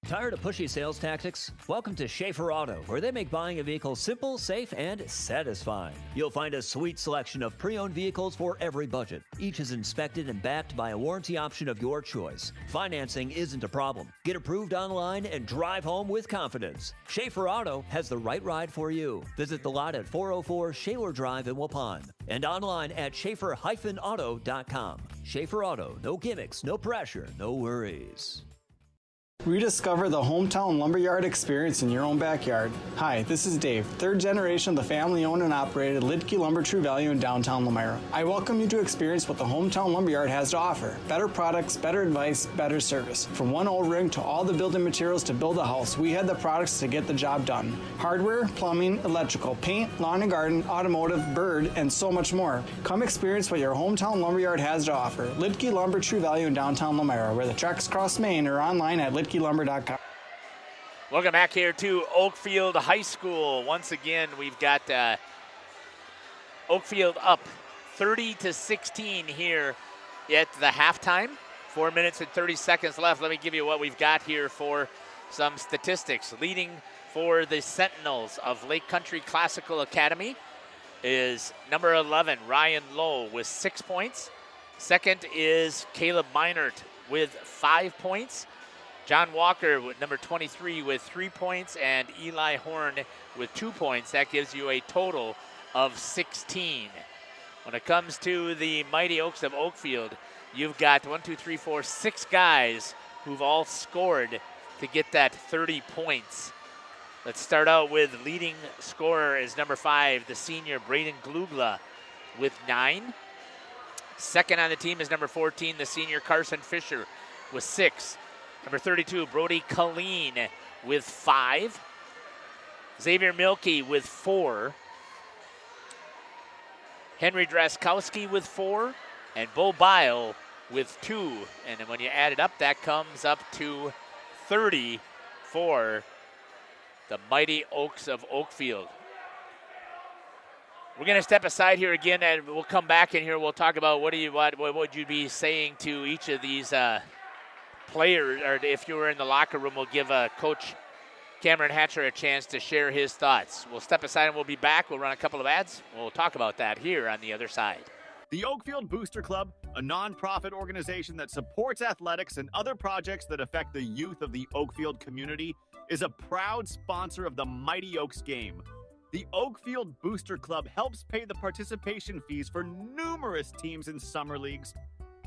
Tired of pushy sales tactics? Welcome to Schaefer Auto, where they make buying a vehicle simple, safe, and satisfying. You'll find a sweet selection of pre-owned vehicles for every budget. Each is inspected and backed by a warranty option of your choice. Financing isn't a problem. Get approved online and drive home with confidence. Schaefer Auto has the right ride for you. Visit the lot at 404 Shaler Drive in Waupun and online at schaefer-auto.com. Schaefer Auto, no gimmicks, no pressure, no worries. Rediscover the hometown lumberyard experience in your own backyard. Hi, this is Dave, third generation of the family-owned and operated Lidke Lumber True Value in downtown Lamira. I welcome you to experience what the hometown lumberyard has to offer. Better products, better advice, better service. From one O-ring to all the building materials to build a house, we had the products to get the job done. Hardware, plumbing, electrical, paint, lawn and garden, automotive, bird, and so much more. Come experience what your hometown lumberyard has to offer. Lidke Lumber True Value in downtown Lamira, where the tracks cross Main, or online at lidkelumber.com. Welcome back here to Oakfield High School. Once again, we've got Oakfield up 30-16 here at the halftime. 4 minutes and 30 seconds left. Let me give you what we've got here for some statistics. Leading for the Sentinels of Lake Country Classical Academy is number 11, Ryan Lowe, with 6 points. Second is Caleb Meinert with 5 points. John Walker, with number 23, with 3 points, and Eli Horn with 2 points. That gives you a total of 16. When it comes to the Mighty Oaks of Oakfield, you've got 6 guys who've all scored to get that 30 points. Let's start out with leading scorer is number 5, the senior Braden Glugla with 9. Second on the team is number 14, the senior Carson Fisher with 6. Number 32, Brody Colleen with 5. Xavier Milkey with 4. Henry Draskowski with 4. And Bo Bile with 2. And then when you add it up, that comes up to 30 for the Mighty Oaks of Oakfield. We're going to step aside here again, and we'll come back in here. We'll talk about what would you be saying to each of these players, or if you were in the locker room, we'll give Coach Cameron Hatcher a chance to share his thoughts. We'll step aside and we'll be back. We'll run a couple of ads. We'll talk about that here on the other side. The Oakfield Booster Club, a nonprofit organization that supports athletics and other projects that affect the youth of the Oakfield community, is a proud sponsor of the Mighty Oaks game. The Oakfield Booster Club helps pay the participation fees for numerous teams in summer leagues,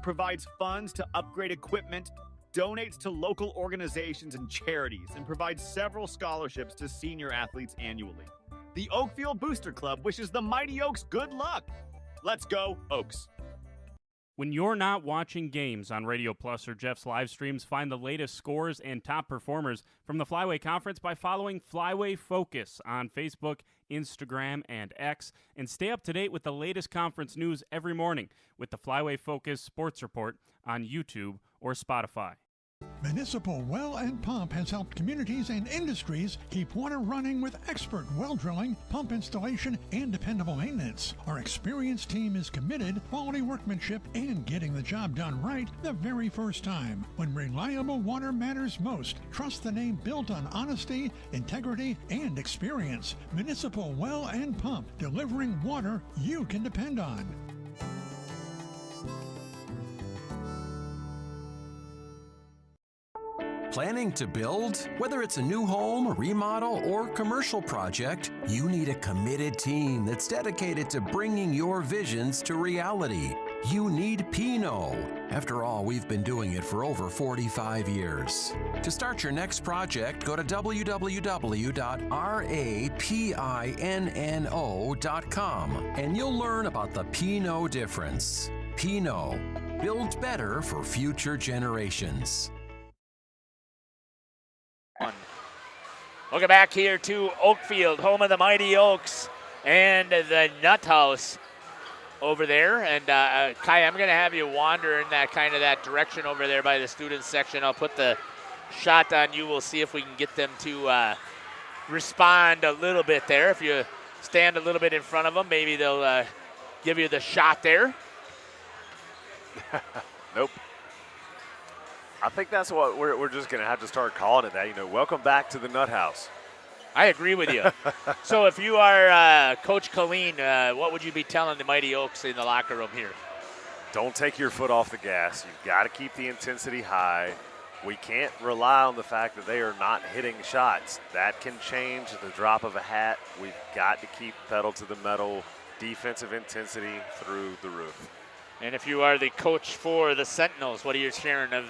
provides funds to upgrade equipment, donates to local organizations and charities, and provides several scholarships to senior athletes annually. The Oakfield Booster Club wishes the Mighty Oaks good luck. Let's go, Oaks. When you're not watching games on Radio Plus or Jeff's live streams, find the latest scores and top performers from the Flyway Conference by following Flyway Focus on Facebook, Instagram, and X, and stay up to date with the latest conference news every morning with the Flyway Focus Sports Report on YouTube or Spotify. Municipal Well and Pump has helped communities and industries keep water running with expert well drilling, pump installation, and dependable maintenance. Our experienced team is committed, quality workmanship, and getting the job done right the very first time. When reliable water matters most, trust the name built on honesty, integrity, and experience. Municipal Well and Pump, delivering water you can depend on. Planning to build? Whether it's a new home, remodel, or commercial project, you need a committed team that's dedicated to bringing your visions to reality. you need Pinot. After all, we've been doing it for over 45 years. To start your next project, go to www.rapinno.com and you'll learn about the Pinot difference. Pinot, build better for future generations. Welcome back here to Oakfield, home of the Mighty Oaks and the Nut House over there. And Kai, I'm going to have you wander in that direction over there by the students section. I'll put the shot on you. We'll see if we can get them to respond a little bit there. If you stand a little bit in front of them, maybe they'll give you the shot there. Nope. I think that's what we're just going to have to start calling it that. You know, welcome back to the Nut House. I agree with you. So if you are Coach Colleen, what would you be telling the Mighty Oaks in the locker room here? Don't take your foot off the gas. You've got to keep the intensity high. We can't rely on the fact that they are not hitting shots. That can change at the drop of a hat. We've got to keep pedal to the metal, defensive intensity through the roof. And if you are the coach for the Sentinels, what are you sharing with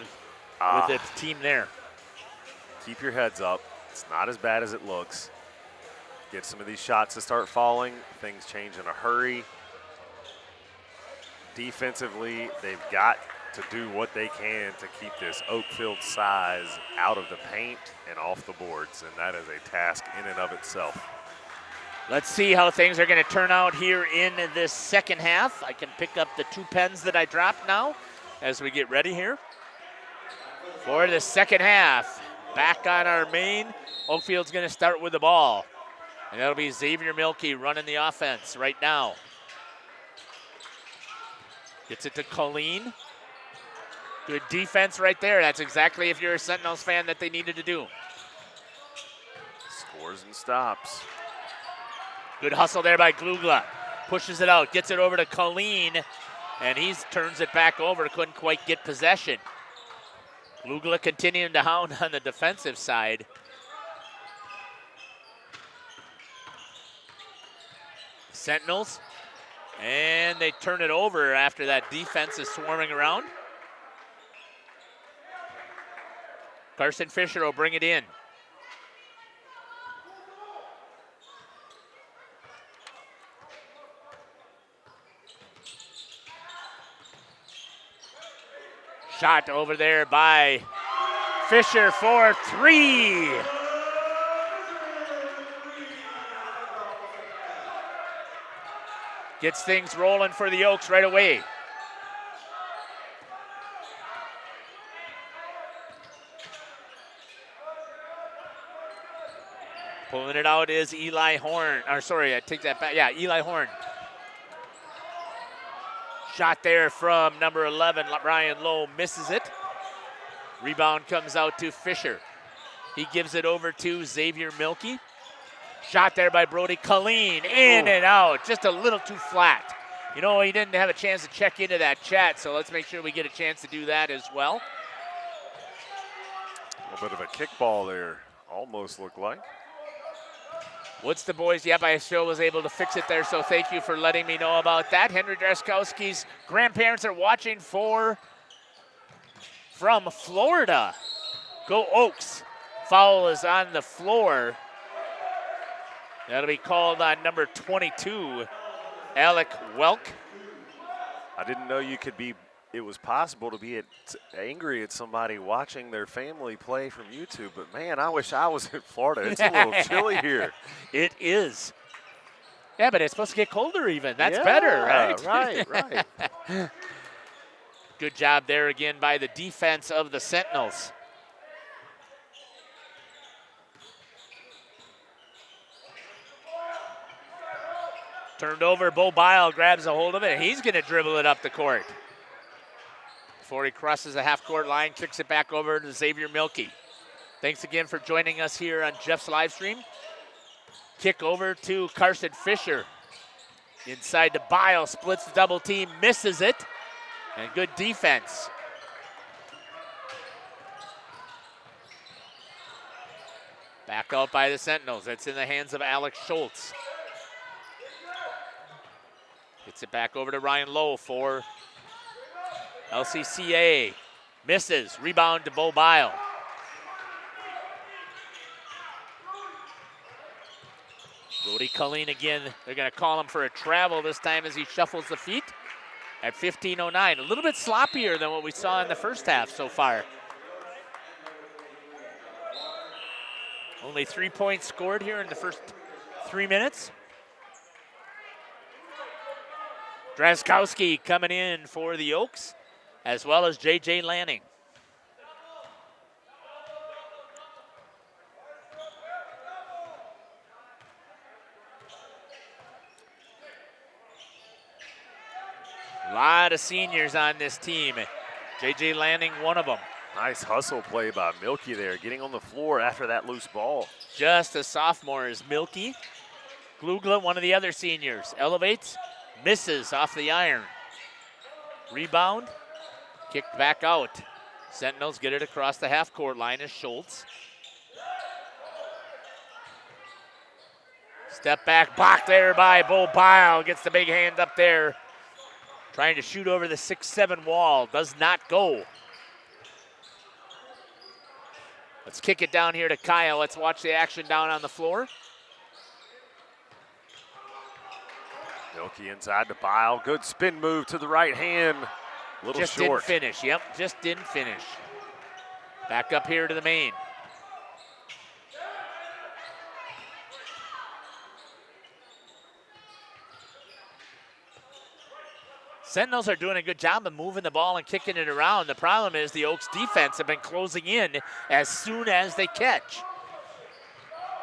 the team there? Keep your heads up. It's not as bad as it looks. Get some of these shots to start falling. Things change in a hurry. Defensively, they've got to do what they can to keep this Oakfield size out of the paint and off the boards, and that is a task in and of itself. Let's see how things are going to turn out here in this second half. I can pick up the 2 pens that I dropped now as we get ready here for the second half. Back on our main. Oakfield's going to start with the ball, and that'll be Xavier Milkey running the offense right now. Gets it to Colleen. Good defense right there. That's exactly, if you're a Sentinels fan, that they needed to do. Scores and stops. Good hustle there by Glugla. Pushes it out, gets it over to Colleen, and he turns it back over. Couldn't quite get possession. Glugla continuing to hound on the defensive side. Sentinels, and they turn it over after that defense is swarming around. Carson Fisher will bring it in. Shot over there by Fisher for 3. Gets things rolling for the Oaks right away. Pulling it out is Eli Horn. Or sorry, I take that back. Yeah, Eli Horn. Shot there from number 11, Ryan Lowe, misses it. Rebound comes out to Fisher. He gives it over to Xavier Milkey. Shot there by Brody Colleen, in and out, just a little too flat. You know, he didn't have a chance to check into that chat, so let's make sure we get a chance to do that as well. A little bit of a kickball there, almost looked like. What's the boys? Yep, I still was able to fix it there, so thank you for letting me know about that. Henry Dreskowski's grandparents are watching from Florida. Go Oaks. Foul is on the floor. That'll be called on number 22, Alec Welk. I didn't know it was possible to be angry at somebody watching their family play from YouTube, but man, I wish I was in Florida. It's a little chilly here. It is. Yeah, but it's supposed to get colder even. That's better, right? Right. Good job there again by the defense of the Sentinels. Turned over, Bo Bile grabs a hold of it. He's going to dribble it up the court. Before he crosses the half-court line, kicks it back over to Xavier Milkey. Thanks again for joining us here on Jeff's live stream. Kick over to Carson Fisher. Inside to Bile, splits the double team, misses it. And good defense. Back out by the Sentinels. That's in the hands of Alex Schultz. Gets it back over to Ryan Lowe for LCCA misses. Rebound to Bo Bile. Brody Colleen again. They're going to call him for a travel this time as he shuffles the feet at 15:09. A little bit sloppier than what we saw in the first half so far. Only 3 points scored here in the first 3 minutes. Drazkowski coming in for the Oaks, as well as J.J. Lanning. A lot of seniors on this team. J.J. Lanning, one of them. Nice hustle play by Milky there, getting on the floor after that loose ball. Just a sophomore is Milky. Glugla, one of the other seniors, elevates, misses off the iron. Rebound, kicked back out. Sentinels get it across the half-court line as Schultz. Step back, blocked there by Bo Bile. Gets the big hand up there. Trying to shoot over the 6'7" wall. Does not go. Let's kick it down here to Kyle. Let's watch the action down on the floor. Milky inside to Bile. Good spin move to the right hand. A little just short. Didn't finish. Yep, just didn't finish. Back up here to the main. Sentinels are doing a good job of moving the ball and kicking it around. The problem is the Oaks defense have been closing in as soon as they catch.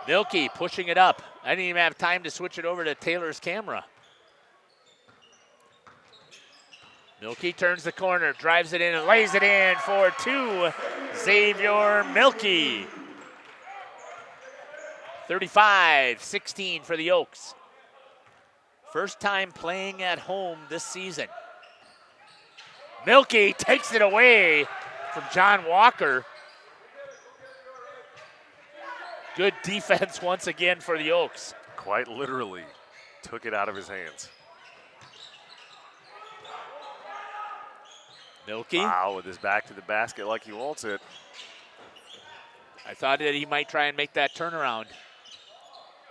Milky pushing it up. I didn't even have time to switch it over to Taylor's camera. Milky turns the corner, drives it in and lays it in for two. Xavier Milky. 35-16 for the Oaks. First time playing at home this season. Milky takes it away from John Walker. Good defense once again for the Oaks. Quite literally took it out of his hands. Milky. Wow, with his back to the basket like he wants it. I thought that he might try and make that turnaround.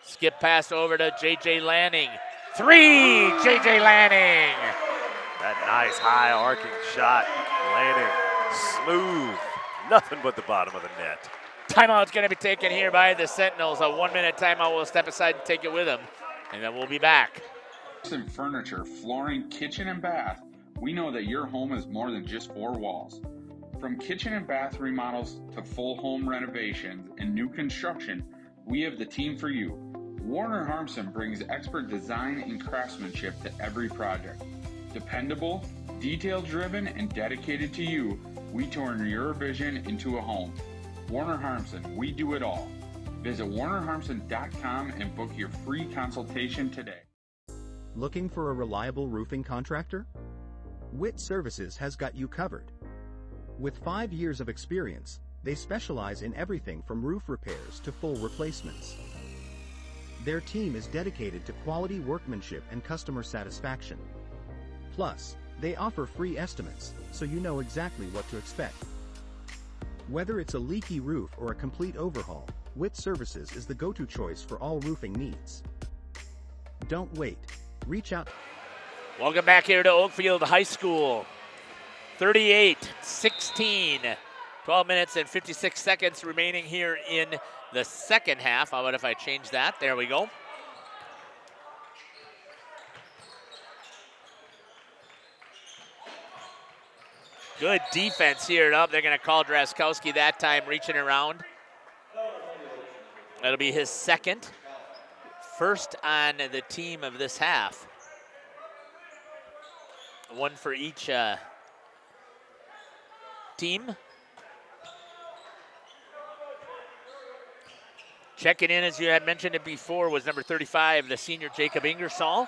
Skip pass over to J.J. Lanning. Three, J.J. Lanning. That nice high arcing shot. Lanning, smooth. Nothing but the bottom of the net. Timeout's going to be taken here by the Sentinels. A 1 minute timeout. We'll step aside and take it with them, and then we'll be back. Furniture, flooring, kitchen, and bath. We know that your home is more than just four walls. From kitchen and bath remodels to full home renovations and new construction, we have the team for you. Warner Harmson brings expert design and craftsmanship to every project. Dependable, detail-driven, and dedicated to you, we turn your vision into a home. Warner Harmson, we do it all. Visit warnerharmson.com and book your free consultation today. Looking for a reliable roofing contractor? Witt Services has got you covered. With 5 years of experience, they specialize in everything from roof repairs to full replacements. Their team is dedicated to quality workmanship and customer satisfaction. Plus, they offer free estimates, so you know exactly what to expect. Whether it's a leaky roof or a complete overhaul, Witt Services is the go-to choice for all roofing needs. Don't wait. Reach out. Welcome back here to Oakfield High School. 38-16. 12 minutes and 56 seconds remaining here in the second half. How about if I change that? There we go. Good defense here. Up, they're going to call Drazkowski that time, reaching around. That'll be his second. First on the team of this half. One for each team. Checking in, as you had mentioned it before, was number 35, the senior Jacob Ingersoll.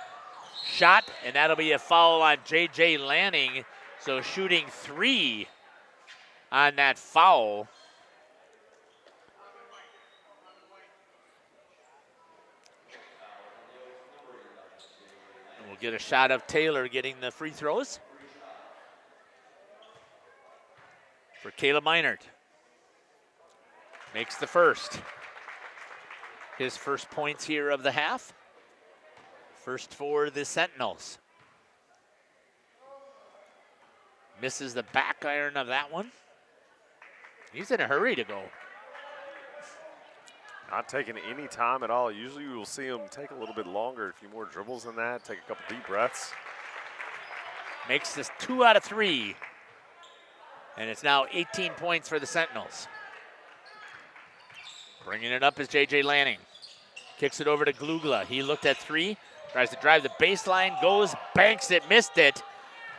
Shot, and that'll be a foul on J.J. Lanning. So shooting three on that foul. And we'll get a shot of Taylor getting the free throws. Caleb Meinert makes the first. His first points here of the half. First for the Sentinels. Misses the back iron of that one. He's in a hurry to go. Not taking any time at all. Usually you will see him take a little bit longer, a few more dribbles than that, take a couple deep breaths. Makes this 2 out of 3. And it's now 18 points for the Sentinels. Bringing it up is J.J. Lanning. Kicks it over to Glugla. He looked at 3, tries to drive the baseline, goes, banks it, missed it.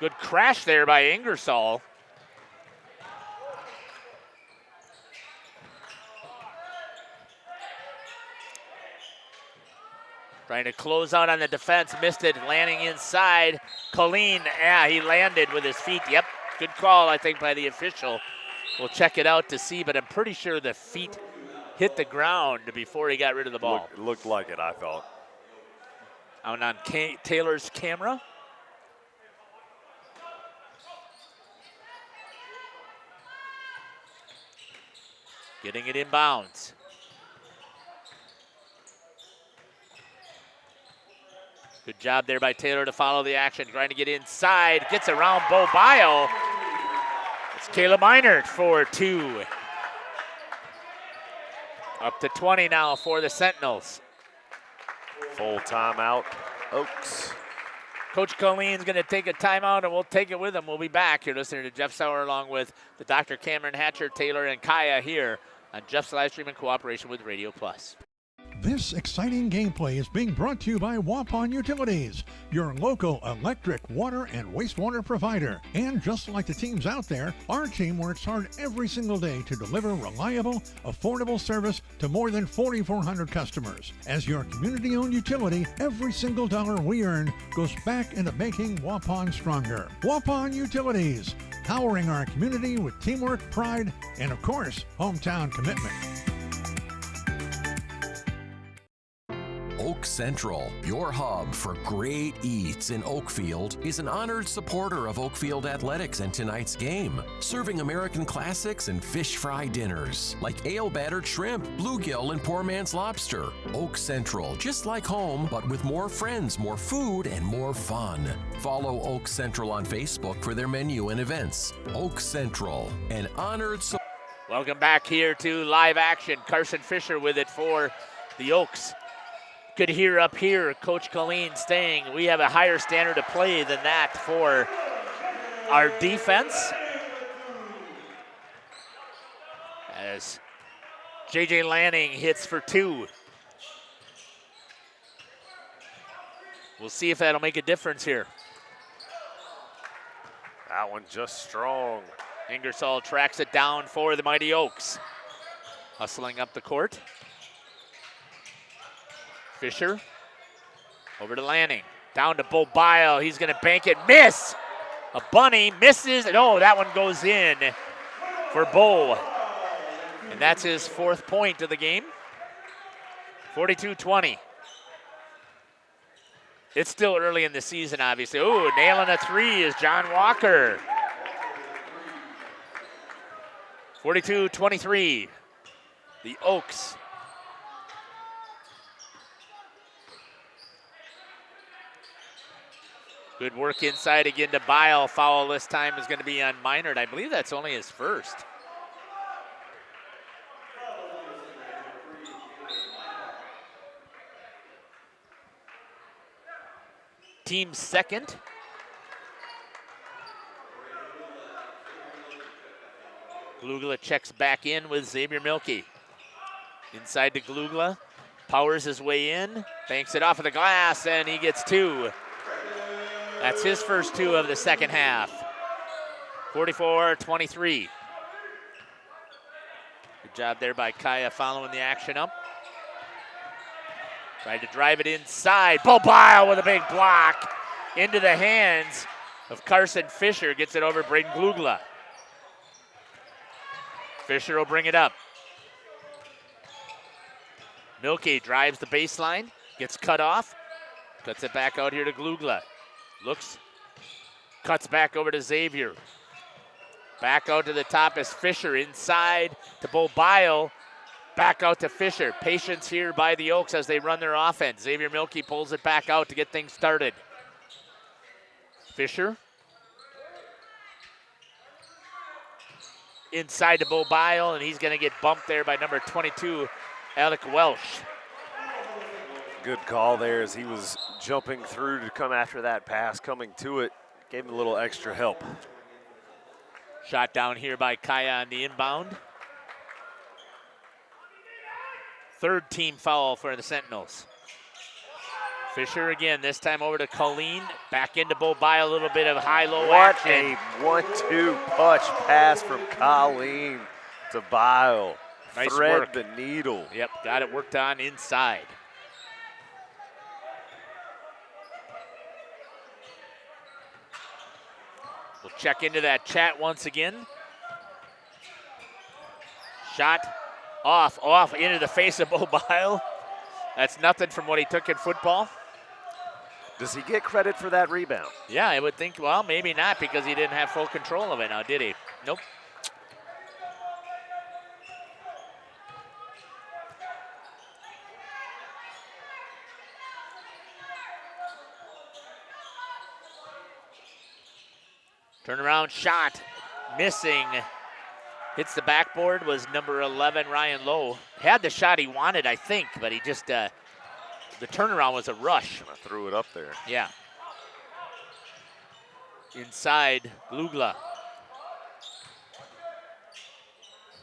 Good crash there by Ingersoll. Trying to close out on the defense, missed it, landing inside. Colleen, he landed with his feet. Yep, good call, I think, by the official. We'll check it out to see, but I'm pretty sure the feet hit the ground before he got rid of the ball. It looked like it, I thought. Out on Taylor's camera. Getting it inbounds. Good job there by Taylor to follow the action. Trying to get inside. Gets around Bo Bio. It's Caleb Meinert for 2. Up to 20 now for the Sentinels. Full timeout, Oaks. Coach Colleen's going to take a timeout, and we'll take it with him. We'll be back. You're listening to Jeff Sauer along with the Dr. Cameron Hatcher, Taylor, and Kaya here on Jeff's live stream in cooperation with Radio Plus. This exciting gameplay is being brought to you by Waupun Utilities, your local electric, water, and wastewater provider. And just like the teams out there, our team works hard every single day to deliver reliable, affordable service to more than 4,400 customers. As your community-owned utility, every single dollar we earn goes back into making Waupun stronger. Waupun Utilities, powering our community with teamwork, pride, and of course, hometown commitment. Oak Central, your hub for great eats in Oakfield, is an honored supporter of Oakfield athletics and tonight's game, serving American classics and fish fry dinners like ale-battered shrimp, bluegill, and poor man's lobster. Oak Central, just like home, but with more friends, more food, and more fun. Follow Oak Central on Facebook for their menu and events. Oak Central, an honored Welcome back here to live action. Carson Fisher with it for the Oaks. Could hear up here Coach Colleen saying we have a higher standard of play than that for our defense. As J.J. Lanning hits for 2. We'll see if that'll make a difference here. That one just strong. Ingersoll tracks it down for the Mighty Oaks. Hustling up the court. Fisher over to Lanning, down to Bo Bile. He's going to bank it, miss. A bunny misses, and oh, that one goes in for Bo. And that's his 4th point of the game. 42-20. It's still early in the season, obviously. Oh, nailing a 3 is John Walker. 42-23. The Oaks. Good work inside again to Bile. Foul this time is going to be on Meinert. I believe that's only his first. Team second. Glugla checks back in with Xavier Milkey. Inside to Glugla. Powers his way in. Banks it off of the glass, and he gets 2. That's his first 2 of the second half. 44-23. Good job there by Kaya following the action up. Tried to drive it inside. Bo Bile with a big block into the hands of Carson Fisher. Gets it over Braden Glugla. Fisher will bring it up. Milkey drives the baseline. Gets cut off. Cuts it back out here to Glugla. Looks, cuts back over to Xavier. Back out to the top is Fisher, inside to Bo Bile. Back out to Fisher. Patience here by the Oaks as they run their offense. Xavier Milkey pulls it back out to get things started. Fisher. Inside to Bo Bile, and he's going to get bumped there by number 22, Alec Welsh. Good call there as he was jumping through to come after that pass, coming to it. Gave him a little extra help. Shot down here by Kaya on the inbound. Third team foul for the Sentinels. Fisher again, this time over to Colleen. Back into Bo Bile, a little bit of high-low action. What a 1-2 punch pass from Colleen to Bile. Nice Thread work. the needle. Yep, got it worked on inside. We'll check into that chat once again. Shot off into the face of Bo Bile. That's nothing from what he took in football. Does he get credit for that rebound? Yeah, I would think, well, maybe not because he didn't have full control of it now, did he? Nope. Turnaround shot, missing. Hits the backboard, was number 11, Ryan Lowe. Had the shot he wanted, I think, but he just, the turnaround was a rush. I threw it up there. Yeah. Inside, Glugla.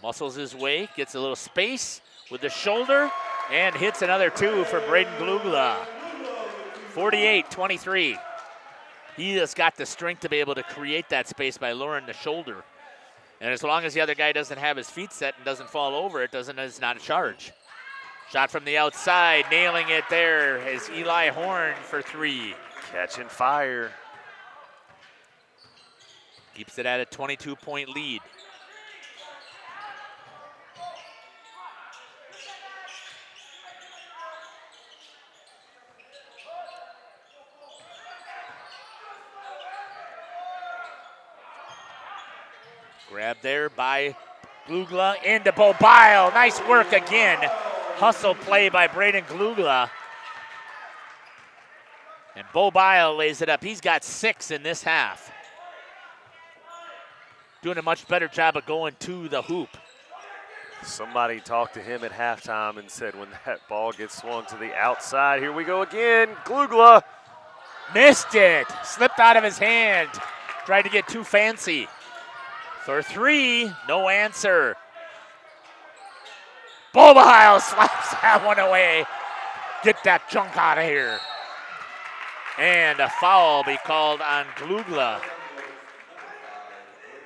Muscles his way, gets a little space with the shoulder, and hits another two for Braden Glugla. 48-23. He has got the strength to be able to create that space by lowering the shoulder. And as long as the other guy doesn't have his feet set and doesn't fall over, it's not a charge. Shot from the outside, nailing it there is Eli Horn for three. Catching fire. Keeps it at a 22-point lead. Grab there by Glugla into Bo Bile. Nice work again. Hustle play by Braden Glugla. And Bo Bile lays it up. He's got 6 in this half. Doing a much better job of going to the hoop. Somebody talked to him at halftime and said when that ball gets swung to the outside, here we go again, Glugla. Missed it. Slipped out of his hand. Tried to get too fancy. For three, no answer. Bo Bile slaps that one away. Get that junk out of here. And a foul be called on Glugla.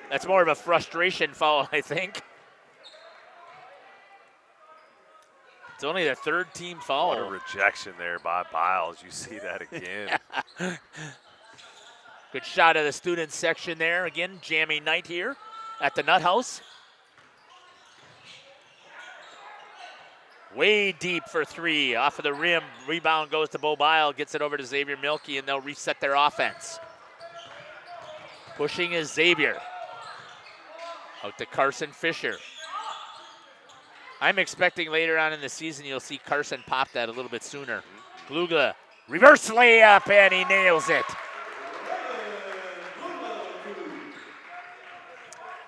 That's more of a frustration foul, I think. It's only the third team foul. What a rejection there by Biles. You see that again. Good shot of the student section there. Again, Jamie Knight here at the Nut House. Way deep for three. Off of the rim. Rebound goes to Bo Bile. Gets it over to Xavier Milkey, and they'll reset their offense. Pushing is Xavier. Out to Carson Fisher. I'm expecting later on in the season you'll see Carson pop that a little bit sooner. Glugla, reverse layup, and he nails it.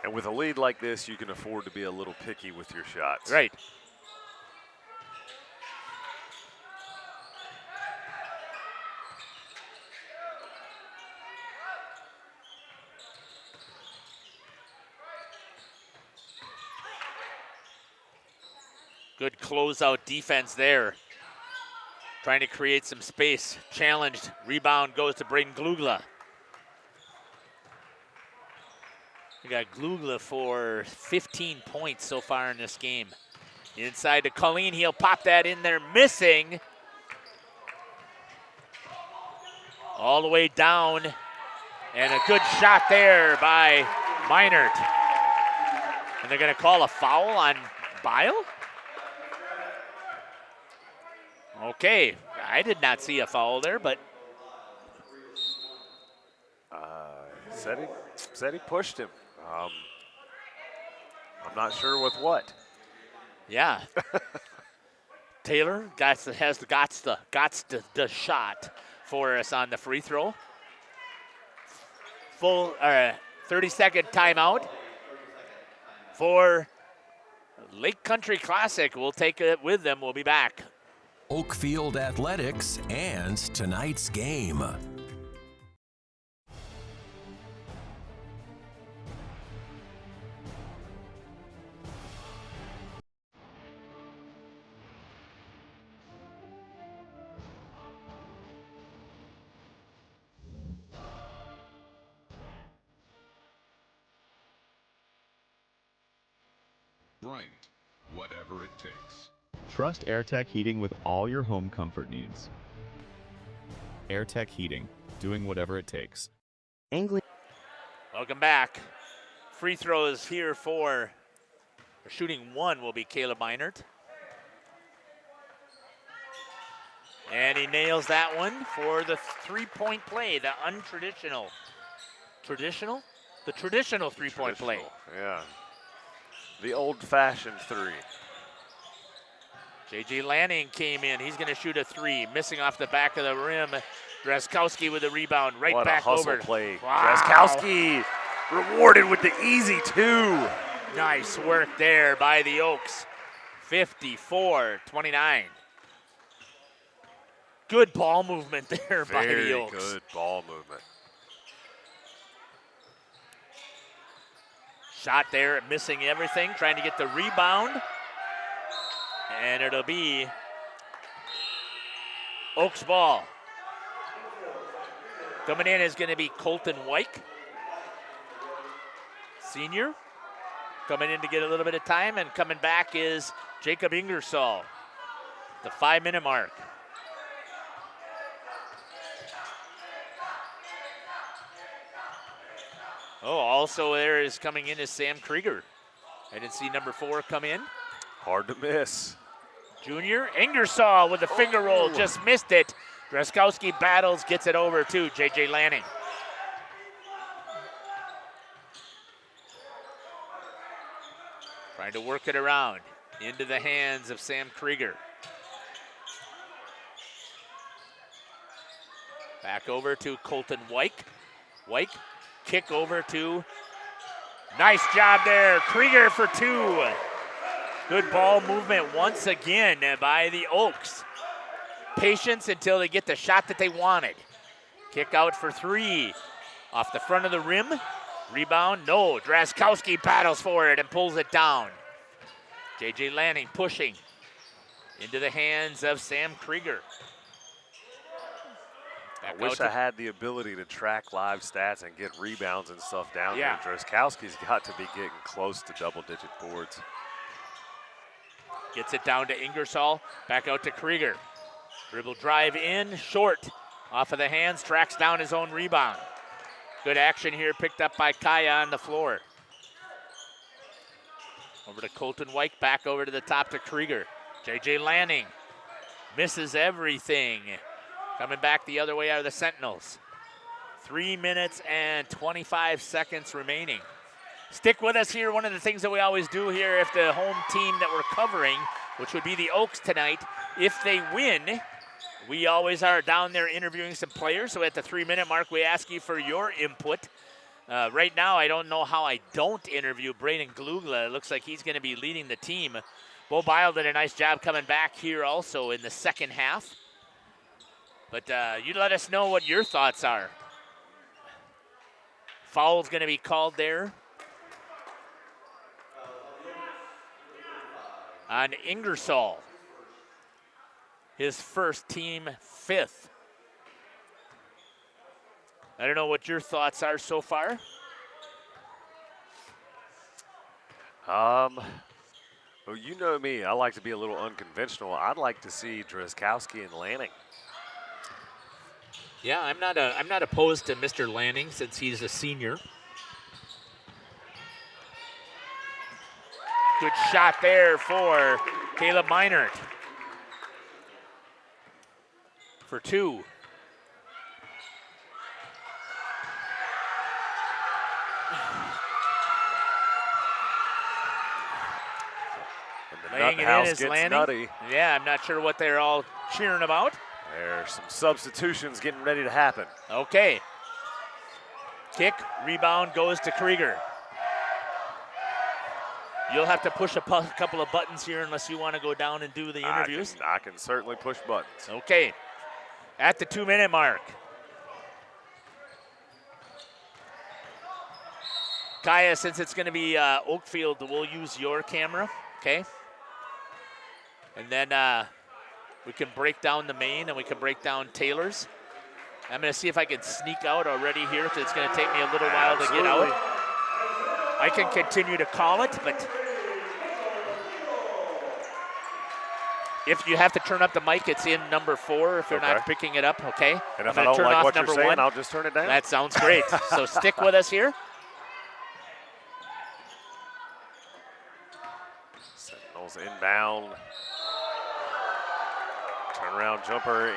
And with a lead like this, you can afford to be a little picky with your shots. Right. Good closeout defense there. Trying to create some space. Challenged. Rebound goes to Braden Glugla. We got Glugla for 15 points so far in this game. Inside to Colleen. He'll pop that in there. Missing. All the way down. And a good shot there by Meinert. And they're going to call a foul on Bile? Okay, I did not see a foul there, but said he pushed him. I'm not sure with what. Yeah. Taylor has the shot for us on the free throw. Full 30-second timeout for Lake Country Classic. We'll take it with them. We'll be back. Oakfield Athletics and tonight's game. Bryant, whatever it takes. Trust AirTech Heating with all your home comfort needs. AirTech Heating, doing whatever it takes. Welcome back. Free throws here for shooting one will be Caleb Meinert. And he nails that one for the three-point play, the untraditional. Traditional? The traditional three-point play. Yeah. The old-fashioned three. J.J. Lanning came in. He's going to shoot a three, missing off the back of the rim. Draskowski with a rebound, right what back a hustle over. Play. Wow. Draskowski rewarded with the easy two. Nice work there by the Oaks. 54-29. Good ball movement there by the Oaks. Very good ball movement. Shot there, missing everything, trying to get the rebound. And it'll be Oaks ball. Coming in is going to be Colton Wyke, senior. Coming in to get a little bit of time, and coming back is Jacob Ingersoll, the 5-minute mark. Oh, also there is coming in is Sam Krieger. I didn't see number 4 come in. Hard to miss. Junior Ingersoll with a finger roll, just missed it. Draskowski battles, gets it over to J.J. Lanning. Trying to work it around into the hands of Sam Krieger. Back over to Colton Wyke. Wyke, kick over to, nice job there, Krieger for 2. Good ball movement once again by the Oaks. Patience until they get the shot that they wanted. Kick out for 3. Off the front of the rim. Rebound, no. Draskowski paddles for it and pulls it down. J.J. Lanning pushing into the hands of Sam Krieger. I wish I had the ability to track live stats and get rebounds and stuff down Yeah. there. Draskowski's got to be getting close to double-digit boards. Gets it down to Ingersoll. Back out to Krieger. Dribble drive in, short. Off of the hands, tracks down his own rebound. Good action here, picked up by Kaya on the floor. Over to Colton Wyke, back over to the top to Krieger. J.J. Lanning misses everything. Coming back the other way are the Sentinels. 3 minutes and 25 seconds remaining. Stick with us here. One of the things that we always do here, if the home team that we're covering, which would be the Oaks tonight, if they win, we always are down there interviewing some players. So at the 3-minute mark, we ask you for your input. Right now, I don't know how I don't interview Braden Glugla. It looks like he's going to be leading the team. Bo Bile did a nice job coming back here also in the second half. But you let us know what your thoughts are. Foul's going to be called there on Ingersoll. His first, team 5th. I don't know what your thoughts are so far. Well, you know me. I like to be a little unconventional. I'd like to see Draskowski and Lanning. Yeah, I'm not opposed to Mr. Lanning since he's a senior. Good shot there for Caleb Meinert. For 2. hanging in house his gets landing. nutty. Yeah, I'm not sure what they're all cheering about. There's some substitutions getting ready to happen. Okay. Kick, rebound goes to Krieger. You'll have to push a couple of buttons here unless you want to go down and do the interviews. I can certainly push buttons. Okay. At the 2-minute mark. Kaya, since it's going to be Oakfield, we'll use your camera, okay? And then we can break down the main and we can break down Taylor's. I'm going to see if I can sneak out already here because it's going to take me a little while to get out. I can continue to call it, but if you have to turn up the mic, it's in number 4 if you're not picking it up, okay? And if I don't like what you're saying, I'll just turn it down. That sounds great. So stick with us here. Sentinels inbound. Turnaround jumper,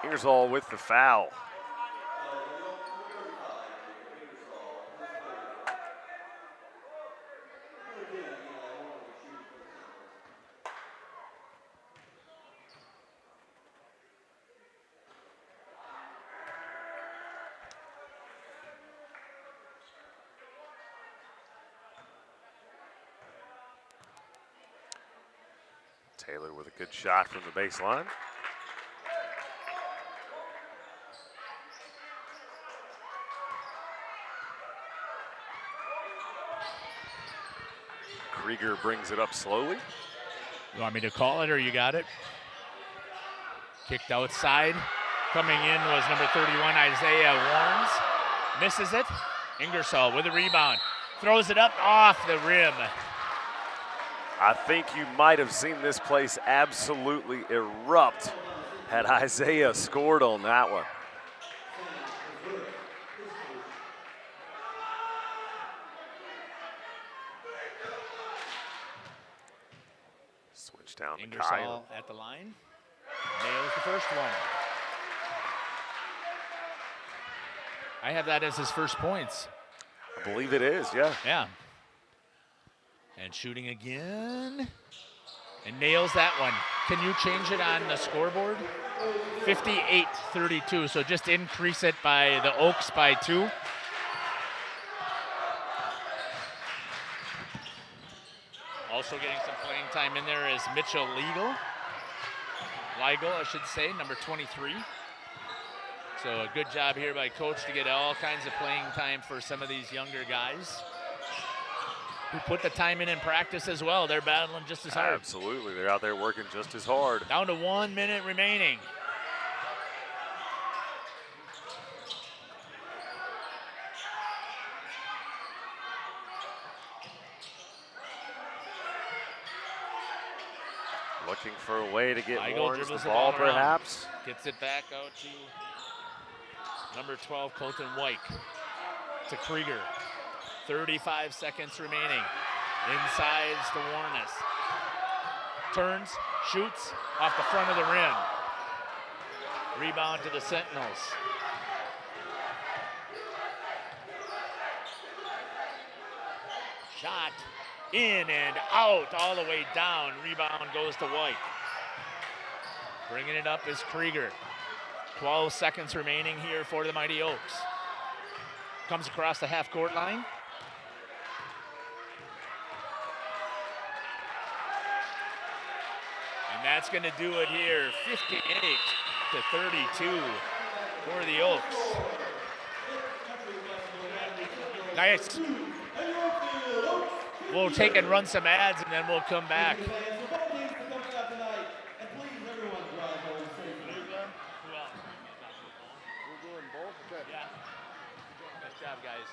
Ingersoll with the foul. Taylor with a good shot from the baseline. Krieger brings it up slowly. You want me to call it or you got it? Kicked outside. Coming in was number 31, Isaiah Warnes. Misses it. Ingersoll with a rebound. Throws it up off the rim. I think you might have seen this place absolutely erupt had Isaiah scored on that one. Switch down to Kyle. Ingersoll at the line. Nails the first one. I have that as his first points. I believe it is, yeah. Yeah. And shooting again. And nails that one. Can you change it on the scoreboard? 58-32, so just increase it by the Oaks by 2. Also getting some playing time in there is Mitchell Legal, I should say, number 23. So a good job here by coach to get all kinds of playing time for some of these younger guys who put the time in practice as well. They're battling just as hard. Absolutely, they're out there working just as hard. Down to 1 minute remaining. Looking for a way to get Weigel Warnes dribbles the ball, around. perhaps. Gets it back out to number 12, Colton White. To Krieger. 35 seconds remaining. Insides to Warnes. Turns, shoots off the front of the rim. Rebound to the Sentinels. Shot in and out, all the way down. Rebound goes to White. Bringing it up is Krieger. 12 seconds remaining here for the Mighty Oaks. Comes across the half-court line. And that's going to do it here, 58-32 for the Oaks. Nice. We'll take and run some ads, and then we'll come back. Nice job, guys.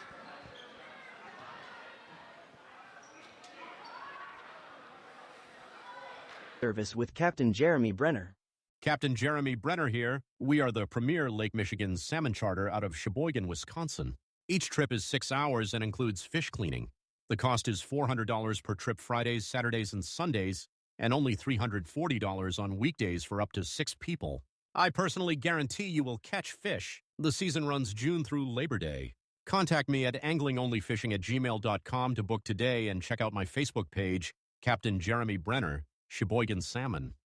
Service with Captain Jeremy Brenner. Captain Jeremy Brenner here. We are the premier Lake Michigan salmon charter out of Sheboygan, Wisconsin. Each trip is 6 hours and includes fish cleaning. The cost is $400 per trip Fridays, Saturdays, and Sundays, and only $340 on weekdays for up to 6 people. I personally guarantee you will catch fish. The season runs June through Labor Day. Contact me at anglingonlyfishing@gmail.com to book today and check out my Facebook page, Captain Jeremy Brenner, Sheboygan Salmon.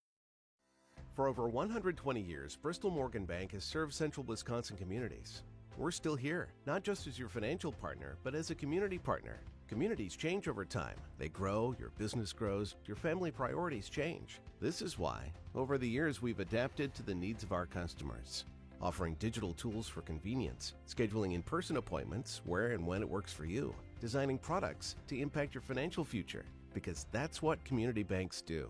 For over 120 years, Bristol Morgan Bank has served central Wisconsin communities. We're still here, not just as your financial partner, but as a community partner. Communities change over time. They grow, your business grows, your family priorities change. This is why, over the years, we've adapted to the needs of our customers, offering digital tools for convenience, scheduling in-person appointments where and when it works for you, designing products to impact your financial future, because that's what community banks do.